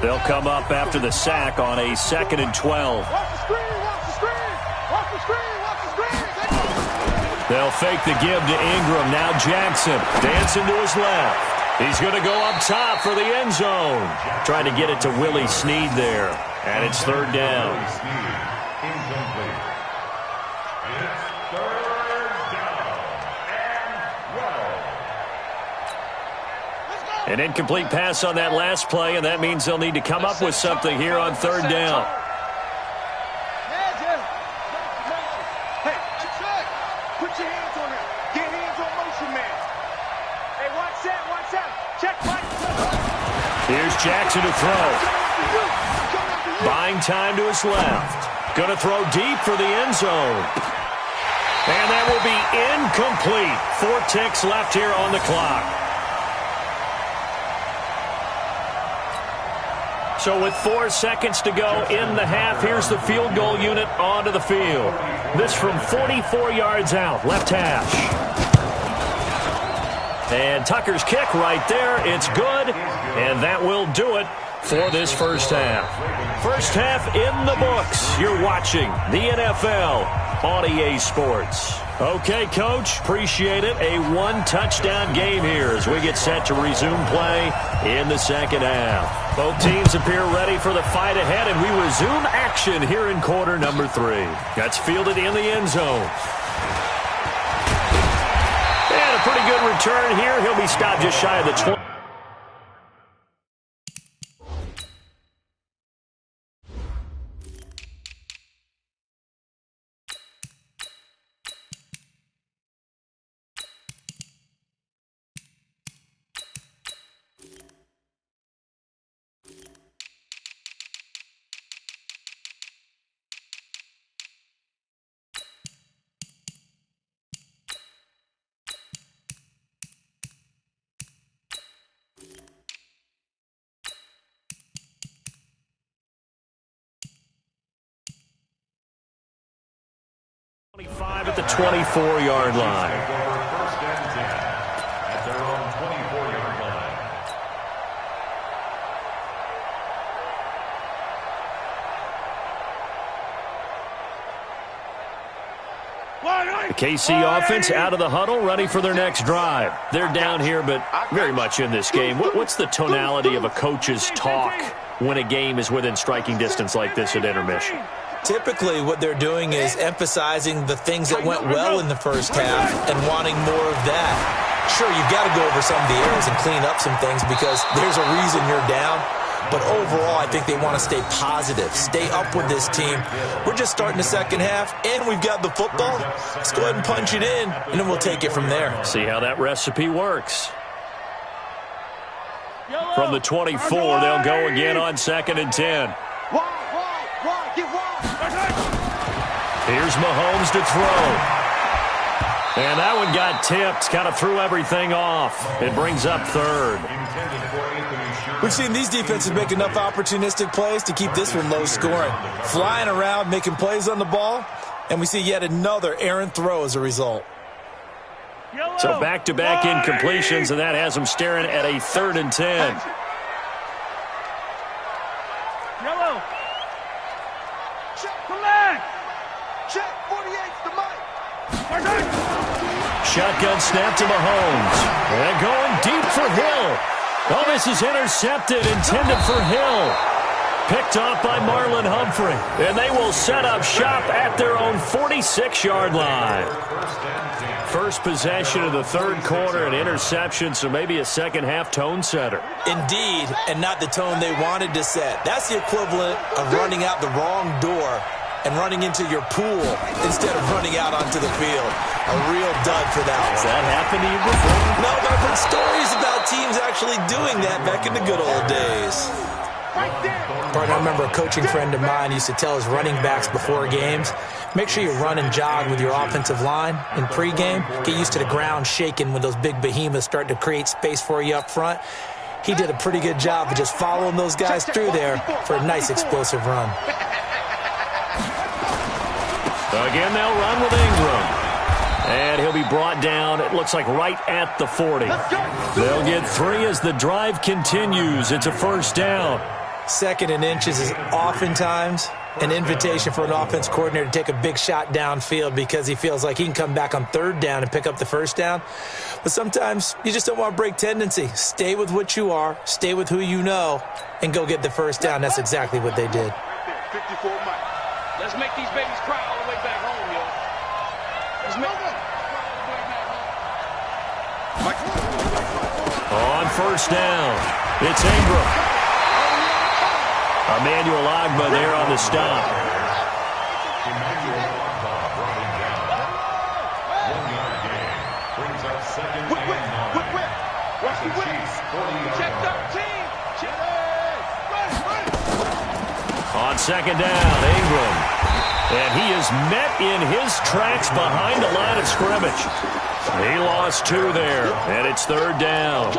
Speaker 1: They'll come up after the sack on a 2nd and 12.
Speaker 3: Watch the screen, watch the screen. Watch the screen, watch the screen.
Speaker 1: They'll fake the give to Ingram. Now Jackson dancing to his left. He's going to go up top for the end zone. Trying to get it to Willie Snead there. And it's 3rd down.
Speaker 4: Incomplete. It's 3rd down and 12.
Speaker 1: An incomplete pass on that last play, and that means they'll need to come up with something here on 3rd down.
Speaker 3: Hey, check. Put your hands on him. Get hands on motion, man. Hey, watch that, watch that. Check, right.
Speaker 1: Here's Jackson to throw. Buying time to his left. Going to throw deep for the end zone. And that will be incomplete. 4 ticks left here on the clock. So with 4 seconds to go in the half, here's the field goal unit onto the field. This from 44 yards out, left hash. And Tucker's kick right there. It's good, and that will do it for this first half. First half in the books. You're watching the NFL on EA Sports. Okay, Coach, appreciate it. A 1-touchdown game here as we get set to resume play in the second half. Both teams appear ready for the fight ahead, and we resume action here in quarter number 3. That's fielded in the end zone. And a pretty good return here. He'll be stopped just shy of the 20. At the 24-yard line.
Speaker 4: First and 10 at their own 24-yard line.
Speaker 1: The KC offense out of the huddle, ready for their next drive. They're down here, but very much in this game. What's the tonality of a coach's talk when a game is within striking distance like this at intermission?
Speaker 2: Typically, what they're doing is emphasizing the things that went well in the first half and wanting more of that. Sure, you've got to go over some of the errors and clean up some things because there's a reason you're down. But overall, I think they want to stay positive, stay up with this team. We're just starting the second half, and we've got the football. Let's go ahead and punch it in, and then we'll take it from there.
Speaker 1: See how that recipe works. From the 24, they'll go again on 2nd and 10. Here's Mahomes to throw. And that one got tipped, kind of threw everything off. It brings up 3rd.
Speaker 2: We've seen these defenses make enough opportunistic plays to keep this one low scoring. Flying around, making plays on the ball, and we see yet another errant throw as a result.
Speaker 1: So back-to-back incompletions, and that has them staring at a 3rd and 10.
Speaker 3: Yellow. Check, collect. Check, 48's the mic.
Speaker 1: Shotgun snap to Mahomes. And going deep for Hill. Oh, this is intercepted, intended for Hill. Picked off by Marlon Humphrey. And they will set up shop at their own 46-yard line. First possession of the 3rd quarter, an interception, so maybe a second-half tone setter.
Speaker 2: Indeed, and not the tone they wanted to set. That's the equivalent of running out the wrong door and running into your pool instead of running out onto the field. A real dud for that one.
Speaker 1: Has that happened to you before?
Speaker 2: No, but I've heard stories about teams actually doing that back in the good old days. Partner, I remember a coaching friend of mine used to tell his running backs before games, make sure you run and jog with your offensive line in pregame. Get used to the ground shaking when those big behemoths start to create space for you up front. He did a pretty good job of just following those guys through there for a nice explosive run.
Speaker 1: Again, they'll run with Ingram. And he'll be brought down, it looks like right at the 40. They'll get 3 as the drive continues. It's a first down.
Speaker 2: Second and inches is oftentimes an invitation for an offense coordinator to take a big shot downfield because he feels like he can come back on third down and pick up the first down. But sometimes you just don't want to break tendency. Stay with what you are, stay with who you know, and go get the first down. That's exactly what they did.
Speaker 3: 54 Mike. Let's make these babies cry all the way back home, yo. Let's make them.
Speaker 1: On first down, it's Ingram. Emmanuel Agba there on the stop.
Speaker 4: Emmanuel Agba brought him down. 1 yard gain. Brings up second and 9.
Speaker 3: Watch the
Speaker 4: Chiefs 40-yard
Speaker 3: Check
Speaker 4: line.
Speaker 3: 13.
Speaker 1: On second down, Ingram. And he is met in his tracks behind the line of scrimmage. He lost 2 there, and it's third down.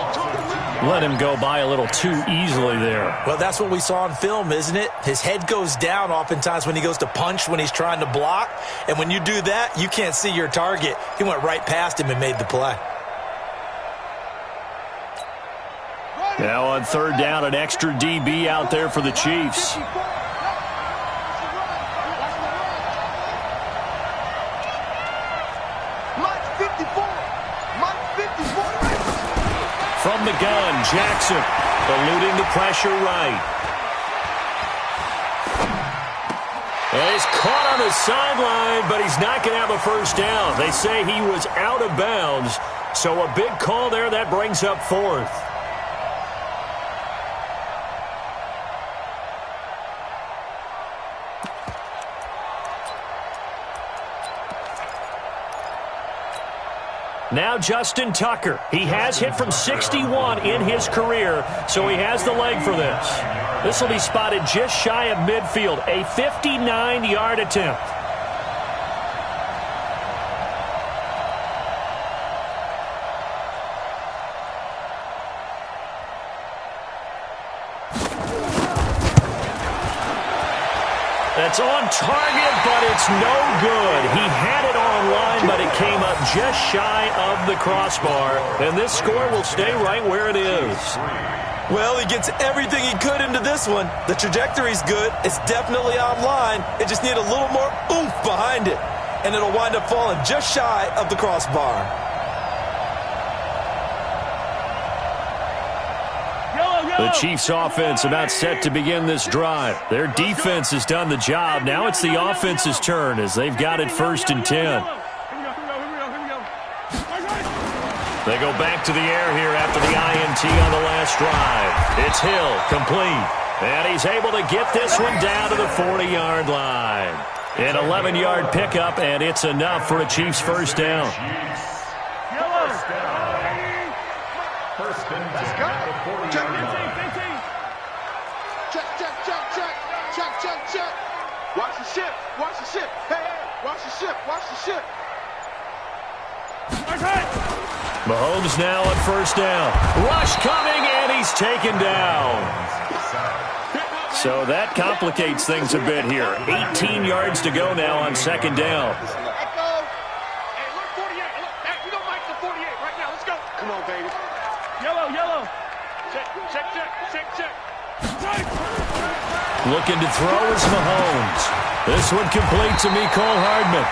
Speaker 1: Let him go by a little too easily there.
Speaker 2: Well, that's what we saw on film, isn't it? His head goes down oftentimes when he goes to punch, when he's trying to block. And when you do that, you can't see your target. He went right past him and made the play.
Speaker 1: Now on third down, an extra DB out there for the Chiefs. From the gun, Jackson eluding the pressure right. And he's caught on the sideline, but he's not going to have a first down. They say he was out of bounds, so a big call there. That brings up fourth. Now Justin Tucker. He has hit from 61 in his career, so he has the leg for this. This will be spotted just shy of midfield, a 59-yard attempt. That's on target, but it's no good. He had it online, but it came up just shy of the crossbar. And this score will stay right where it is.
Speaker 2: Well, he gets everything he could into this one. The trajectory's good. It's definitely online. It just needs a little more oomph behind it. And it'll wind up falling just shy of the crossbar.
Speaker 1: The Chiefs offense about set to begin this drive. Their defense has done the job. Now it's the offense's turn as they've got it 1st and 10. They go back to the air here after the INT on the last drive. It's Hill, complete. And he's able to get this one down to the 40-yard line. An 11-yard pickup, and it's enough for a Chiefs first down.
Speaker 4: First and 10 at the 40-yard line.
Speaker 3: Check. Watch the ship. Hey, watch the ship.
Speaker 1: Mahomes now on first down. Rush coming, and he's taken down. So that complicates things a bit here. 18 yards to go now on second down.
Speaker 3: Hey, look, 48. Look, we don't like the 48 right now. Let's go. Come on, baby. Yellow. Check.
Speaker 1: Looking to throw is Mahomes. This one complete to Mecole Hardman.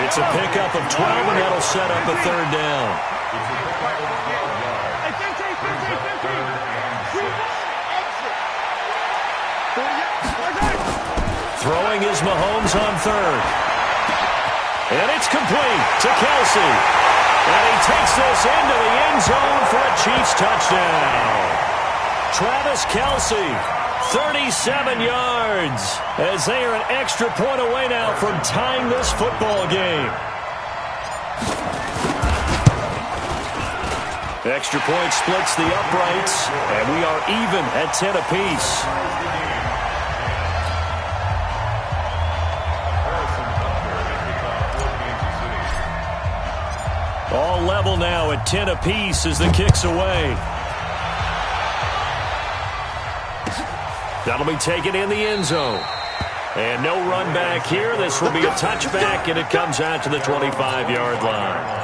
Speaker 1: It's a pickup of 12, and that'll set up a third down. Throwing is Mahomes on third. And it's complete to Kelsey. And he takes this into the end zone for a Chiefs touchdown. Travis Kelsey, 37 yards, as they are an extra point away now from tying this football game. Extra point splits the uprights, and we are even at 10 apiece. All level now at 10 apiece as the kick's away. That'll be taken in the end zone. And no run back here. This will be a touchback, and it comes out to the 25-yard line.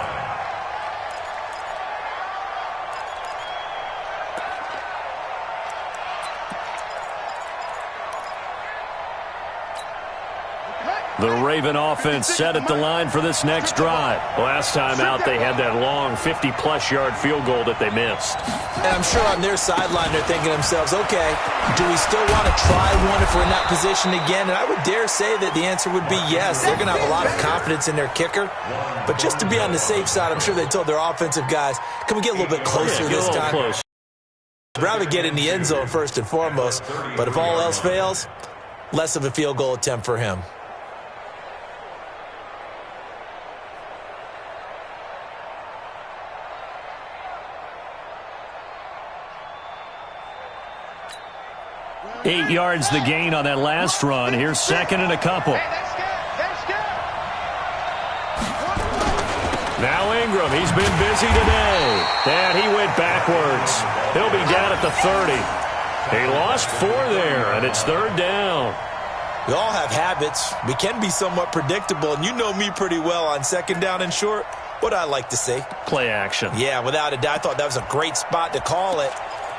Speaker 1: The Raven offense set at the line for this next drive. Last time out, they had that long 50-plus yard field goal that they missed.
Speaker 2: And I'm sure on their sideline they're thinking to themselves, okay, do we still want to try one if we're in that position again? And I would dare say that the answer would be yes. They're going to have a lot of confidence in their kicker. But just to be on the safe side, I'm sure they told their offensive guys, can we get a little bit closer this time?
Speaker 1: Close.
Speaker 2: Rather get in the end zone first and foremost. But if all else fails, less of a field goal attempt for him.
Speaker 1: Eight yards the gain on that last run. Here's second and a couple. Now Ingram, he's been busy today. And he went backwards. He'll be down at the 30. He lost 4 there, and it's third down.
Speaker 2: We all have habits. We can be somewhat predictable, and you know me pretty well on second down and short. What I like to say?
Speaker 1: Play action.
Speaker 2: Yeah, without a doubt. I thought that was a great spot to call it.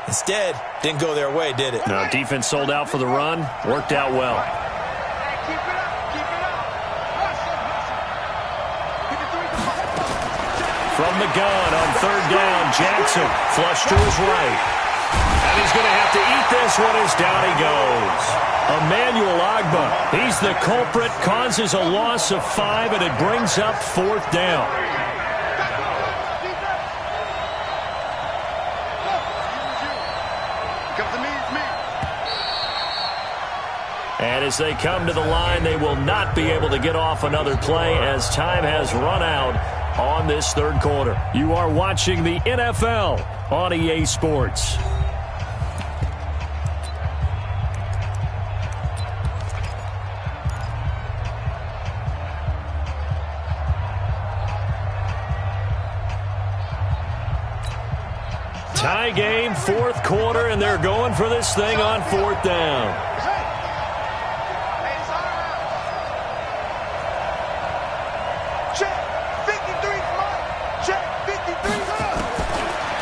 Speaker 2: Instead, didn't go their way, did it?
Speaker 1: No, defense sold out for the run. Worked out well. From the gun on third down, Jackson flush to his right. And he's going to have to eat this one as down he goes. Emmanuel Agba, he's the culprit, causes a loss of 5, and it brings up fourth down. And as they come to the line, they will not be able to get off another play as time has run out on this third quarter. You are watching the NFL on EA Sports. Tie game, fourth quarter, and they're going for this thing on fourth down.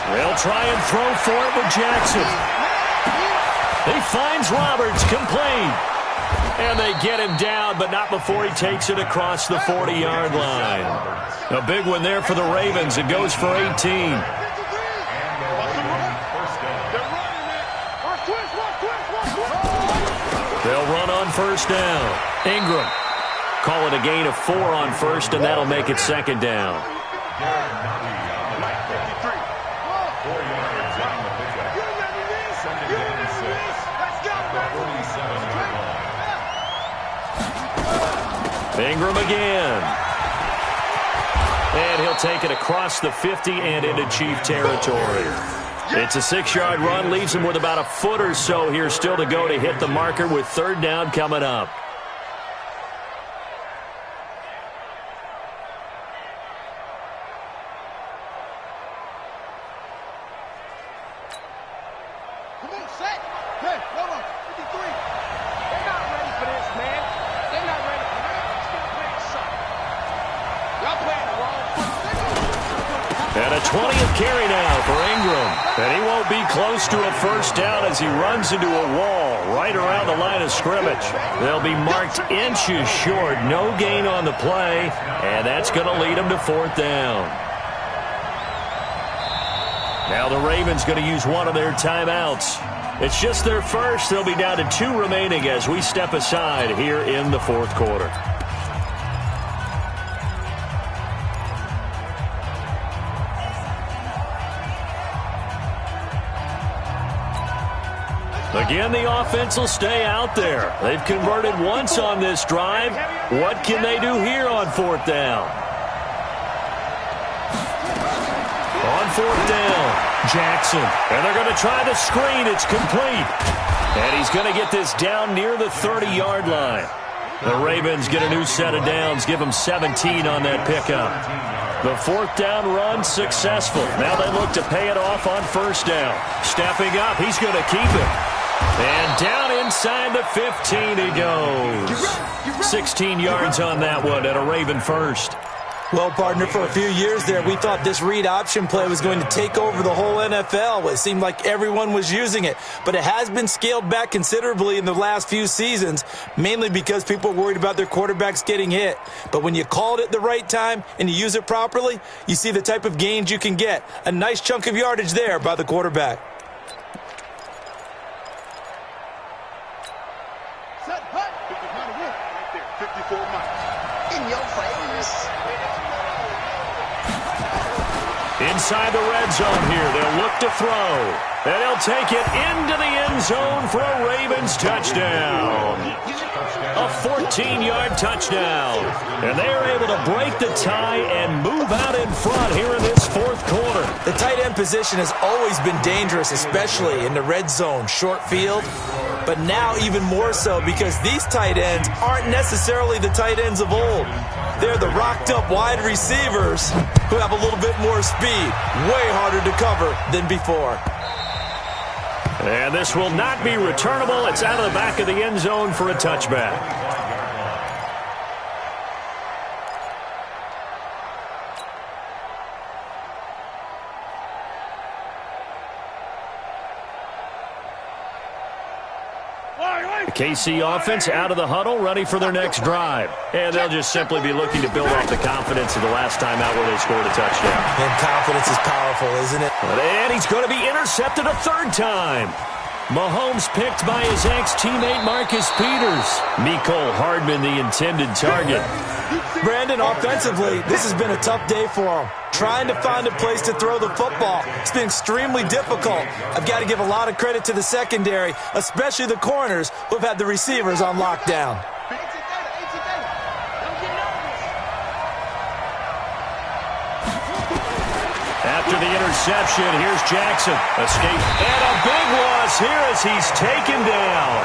Speaker 1: They'll try and throw for it with Jackson. He finds Roberts, complete. And they get him down, but not before he takes it across the 40-yard line. A big one there for the Ravens. It goes for 18. They'll run on first down. Ingram. Call it a gain of 4 on first, and that'll make it second down. Ingram again. And he'll take it across the 50 and into Chief territory. It's a 6-yard run, leaves him with about a foot or so here still to go to hit the marker with third down coming up. And a 20th carry now for Ingram. And he won't be close to a first down as he runs into a wall right around the line of scrimmage. They'll be marked inches short. No gain on the play. And that's going to lead him to fourth down. Now the Ravens going to use one of their timeouts. It's just their first. They'll be down to 2 remaining as we step aside here in the fourth quarter. Again, the offense will stay out there. They've converted once on this drive. What can they do here on fourth down? On fourth down, Jackson. And they're going to try the screen. It's complete. And he's going to get this down near the 30-yard line. The Ravens get a new set of downs, give them 17 on that pickup. The fourth down run successful. Now they look to pay it off on first down. Stepping up, he's going to keep it. And down inside the 15 he goes. 16 yards on that one and a Raven first.
Speaker 2: Well, partner, for a few years there, we thought this read option play was going to take over the whole NFL. It seemed like everyone was using it, but it has been scaled back considerably in the last few seasons, mainly because people are worried about their quarterbacks getting hit. But when you call it at the right time and you use it properly, you see the type of gains you can get. A nice chunk of yardage there by the quarterback.
Speaker 3: Set, hut. 54 miles. In your face.
Speaker 1: Inside the red zone here, they'll look to throw. And he'll take it into the end zone for a Ravens touchdown. A 14-yard touchdown. And they are able to break the tie and move out in front here in this fourth quarter.
Speaker 2: The tight end position has always been dangerous, especially in the red zone, short field. But now even more so because these tight ends aren't necessarily the tight ends of old. They're the rocked-up wide receivers who have a little bit more speed, way harder to cover than before.
Speaker 1: And this will not be returnable. It's out of the back of the end zone for a touchback. KC offense out of the huddle, ready for their next drive. And they'll just simply be looking to build off the confidence of the last time out where they scored a touchdown.
Speaker 2: And confidence is powerful, isn't it?
Speaker 1: And he's going to be intercepted a third time. Mahomes picked by his ex-teammate Marcus Peters. Mecole Hardman, the intended target.
Speaker 2: Brandon, offensively, this has been a tough day for him. Trying to find a place to throw the football. It's been extremely difficult. I've got to give a lot of credit to the secondary, especially the corners who've had the receivers on lockdown.
Speaker 1: After the interception, here's Jackson. Escape and a big loss here as he's taken down.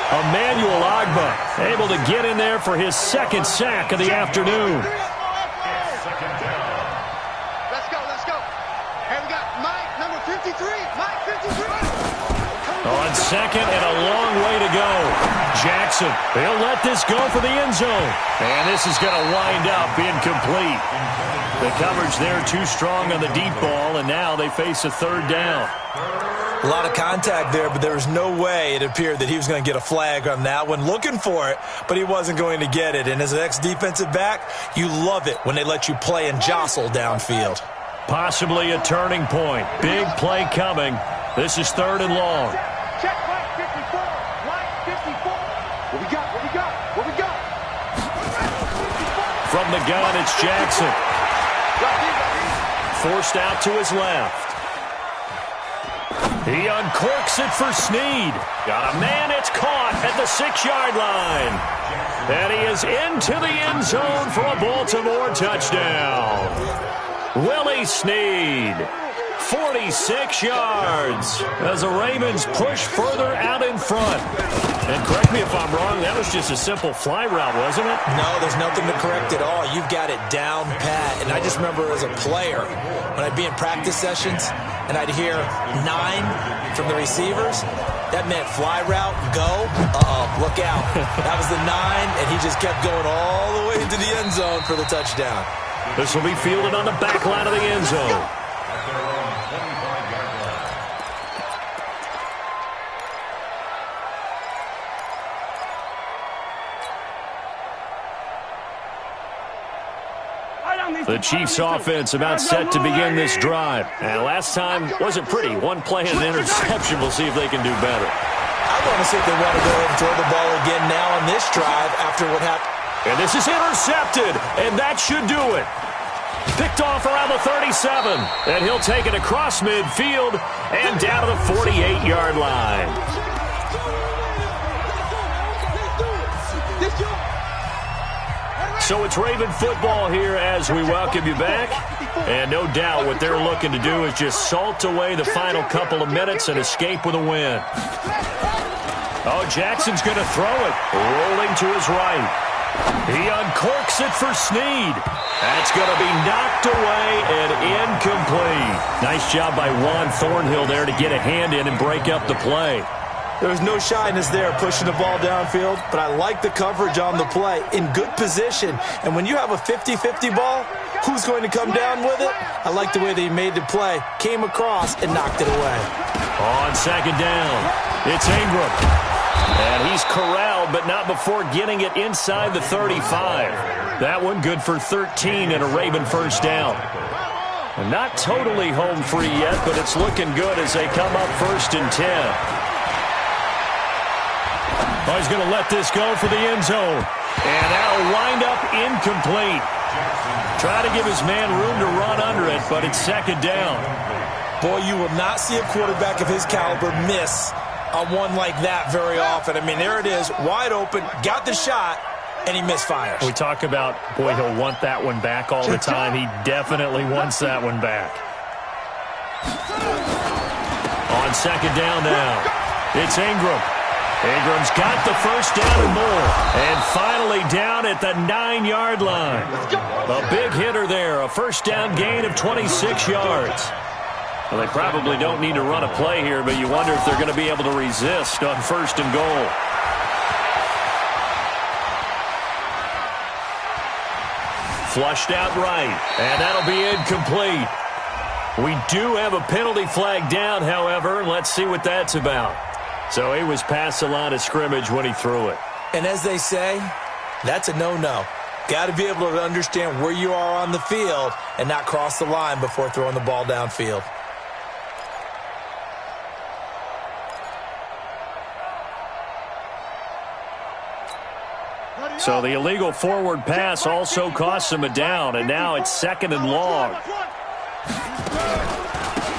Speaker 1: Emmanuel Ogbah able to get in there for his second sack of the afternoon.
Speaker 3: Let's go. And we got Mike, number 53. Mike, 53.
Speaker 1: On second and a long way to go. Jackson, he'll let this go for the end zone. And this is going to wind up incomplete. The coverage there too strong on the deep ball, and now they face a third down.
Speaker 2: A lot of contact there, but there was no way it appeared that he was going to get a flag on that one. Looking for it, but he wasn't going to get it. And as an ex-defensive back, you love it when they let you play and jostle downfield.
Speaker 1: Possibly a turning point. Big play coming. This is third and long.
Speaker 3: Check Mike 54. Mike 54. What we got?
Speaker 1: From the gun, it's Jackson. Forced out to his left. He uncorks it for Snead. Got a man, it's caught at the 6-yard line. And he is into the end zone for a Baltimore touchdown. Willie Snead, 46 yards as the Ravens push further out in front. And correct me if I'm wrong, that was just a simple fly route, wasn't it?
Speaker 2: No, there's nothing to correct at all. You've got it down pat. And I just remember as a player, when I'd be in practice sessions and I'd hear 9 from the receivers, that meant fly route, go, look out. That was the 9, and he just kept going all the way into the end zone for the touchdown.
Speaker 1: This will be fielded on the back line of the end zone. The Chiefs offense about set to begin this drive. And last time wasn't pretty. One play and an interception. We'll see if they can do better.
Speaker 2: I want to see if they want to go and throw the ball again now on this drive after what happened.
Speaker 1: And this is intercepted, and that should do it. Picked off around the 37, and he'll take it across midfield and down to the 48-yard line. So it's Raven football here as we welcome you back. And no doubt what they're looking to do is just salt away the final couple of minutes and escape with a win. Oh, Jackson's going to throw it. Rolling to his right. He uncorks it for Snead. That's going to be knocked away and incomplete. Nice job by Juan Thornhill there to get a hand in and break up the play.
Speaker 2: There was no shyness there pushing the ball downfield, but I like the coverage on the play in good position. And when you have a 50-50 ball, who's going to come down with it? I like the way that he made the play, came across, and knocked it away.
Speaker 1: On second down, it's Ingram. And he's corralled, but not before getting it inside the 35. That one good for 13 and a Raven first down. And not totally home free yet, but it's looking good as they come up 1st and 10. Oh, he's going to let this go for the end zone. And that'll wind up incomplete. Try to give his man room to run under it, but it's second down.
Speaker 2: Boy, you will not see a quarterback of his caliber miss on one like that very often. I mean, there it is, wide open, got the shot, and he misfires.
Speaker 1: We talk about, boy, he'll want that one back all the time. He definitely wants that one back. On second down now, it's Ingram. Ingram's got the first down and more. And finally down at the 9-yard line. A big hitter there, a first down gain of 26 yards. Well, they probably don't need to run a play here, but you wonder if they're going to be able to resist on 1st and goal. Flushed out right, and that'll be incomplete. We do have a penalty flag down, however. Let's see what that's about. So he was past the line of scrimmage when he threw it.
Speaker 2: And as they say, that's a no-no. Got to be able to understand where you are on the field and not cross the line before throwing the ball downfield.
Speaker 1: So the illegal forward pass also costs him a down, and now it's 2nd and long.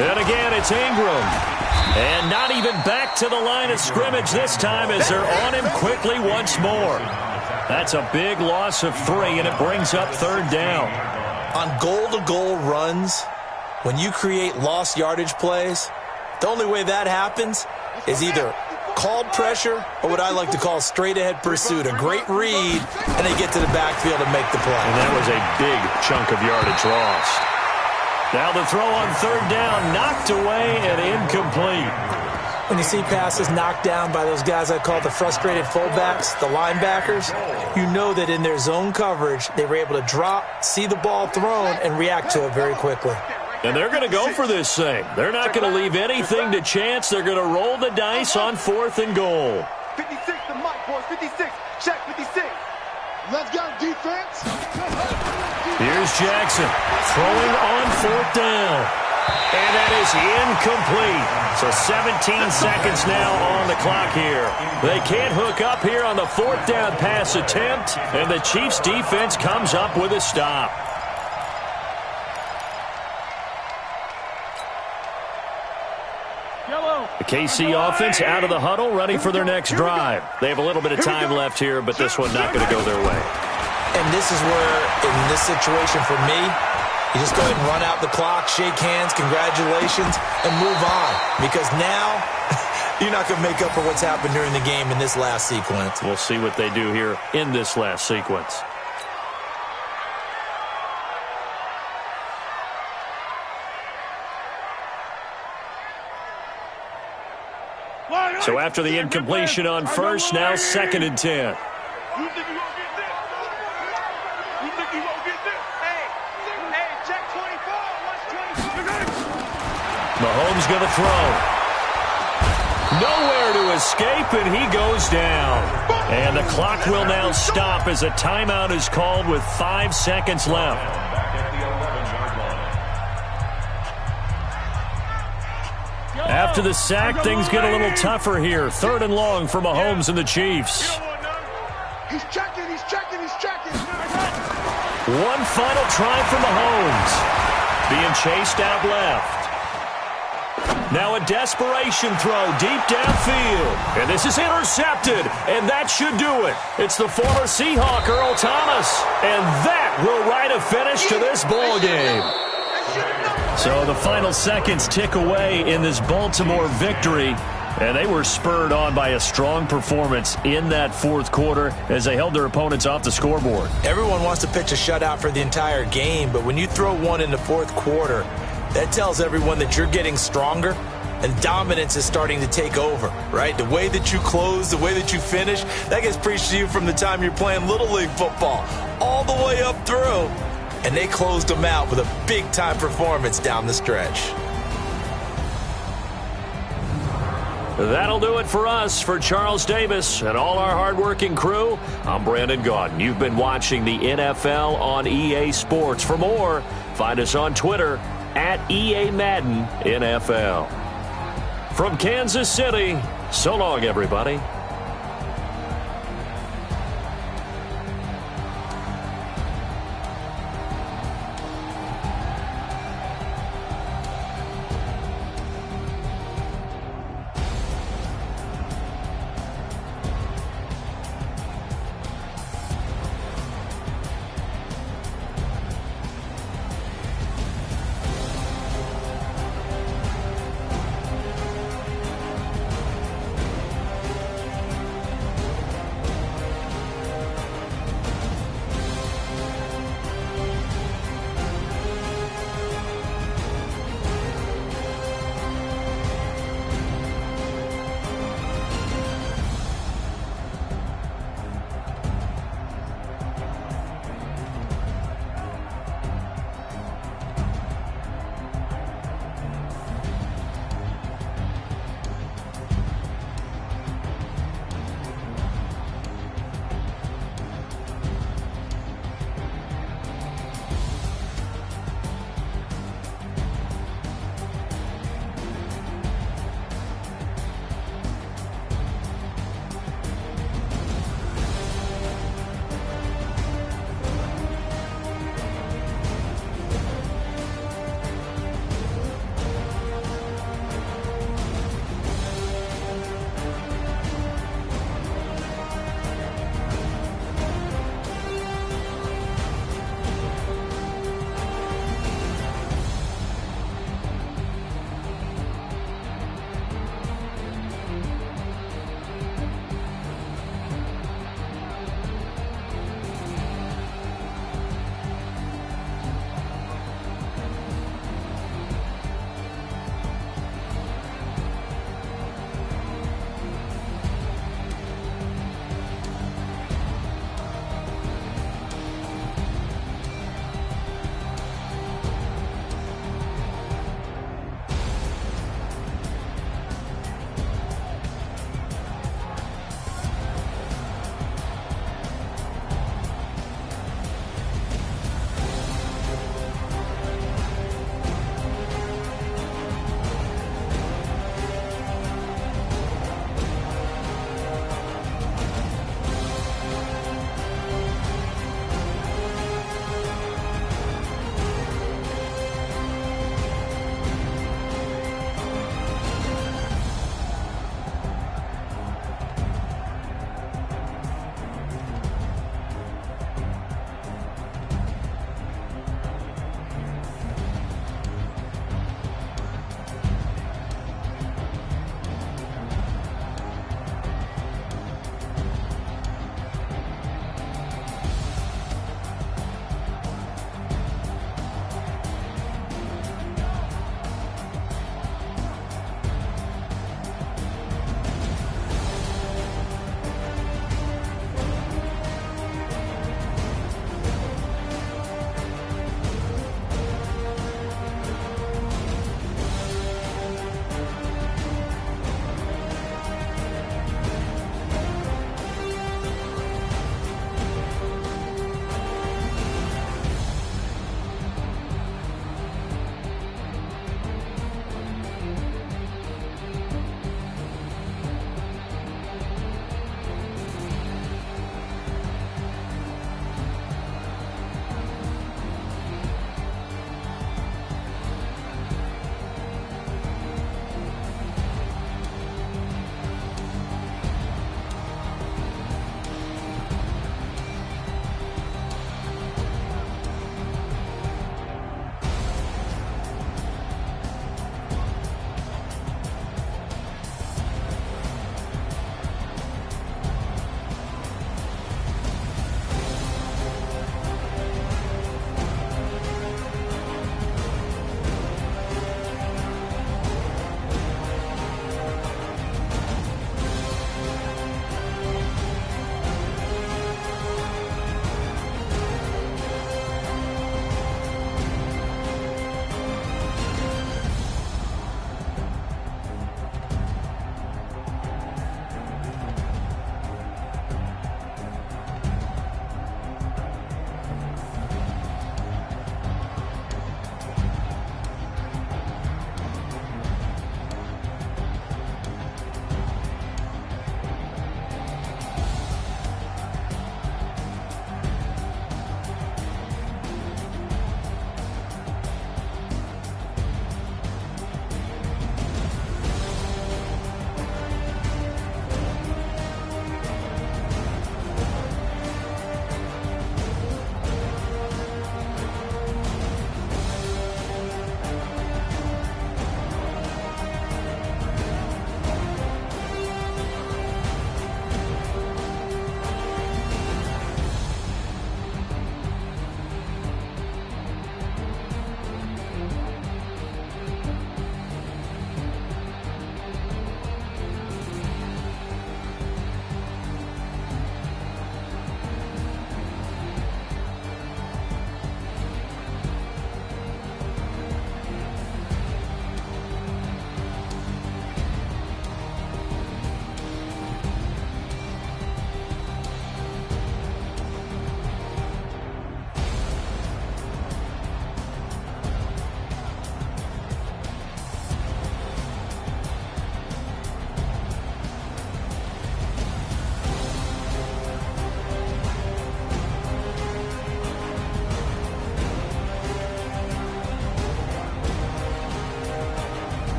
Speaker 1: And again, it's Ingram. And not even back to the line of scrimmage this time as they're on him quickly once more. That's a big loss of 3, and it brings up 3rd down.
Speaker 2: On goal-to-goal runs, when you create lost yardage plays, the only way that happens is either called pressure or what I like to call straight-ahead pursuit. A great read, and they get to the backfield and make the play.
Speaker 1: And that was a big chunk of yardage lost. Now the throw on 3rd down, knocked away and incomplete.
Speaker 2: When you see passes knocked down by those guys I call the frustrated fullbacks, the linebackers, you know that in their zone coverage, they were able to drop, see the ball thrown, and react to it very quickly.
Speaker 1: And they're going to go for this thing. They're not going to leave anything to chance. They're going to roll the dice on 4th and goal.
Speaker 3: 56 to Mike, boys. 56. Check 56. Let's go, defense.
Speaker 1: Here's Jackson throwing on 4th down. And that is incomplete. So 17 seconds now on the clock here. They can't hook up here on the 4th down pass attempt, and the Chiefs defense comes up with a stop. The KC offense out of the huddle, ready for their next drive. They have a little bit of time left here, but this one not going to go their way.
Speaker 2: And this is where, in this situation for me, you just go ahead and run out the clock, shake hands, congratulations, and move on. Because now, you're not going to make up for what's happened during the game in this last sequence.
Speaker 1: We'll see what they do here in this last sequence. So after the incompletion on 1st, now 2nd and 10.
Speaker 3: You think you're going to get this? You think you're going to get this? Hey, check 24. Watch 24.
Speaker 1: Mahomes going to throw. Nowhere to escape, and he goes down. And the clock will now stop as a timeout is called with 5 seconds left. After the sack, things get a little tougher here. 3rd and long for Mahomes and the Chiefs.
Speaker 3: He's checking.
Speaker 1: One final try for Mahomes. Being chased out left. Now a desperation throw deep downfield. And this is intercepted, and that should do it. It's the former Seahawk, Earl Thomas. And that will write a finish to this ball game. So the final seconds tick away in this Baltimore victory, and they were spurred on by a strong performance in that 4th quarter as they held their opponents off the scoreboard.
Speaker 2: Everyone wants to pitch a shutout for the entire game, but when you throw one in the 4th quarter, that tells everyone that you're getting stronger and dominance is starting to take over, right? The way that you close, the way that you finish, that gets preached to you from the time you're playing Little League football all the way up through. And they closed them out with a big-time performance down the stretch.
Speaker 1: That'll do it for us. For Charles Davis and all our hardworking crew, I'm Brandon Gaudin. You've been watching the NFL on EA Sports. For more, find us on Twitter at EA Madden NFL. From Kansas City, so long, everybody.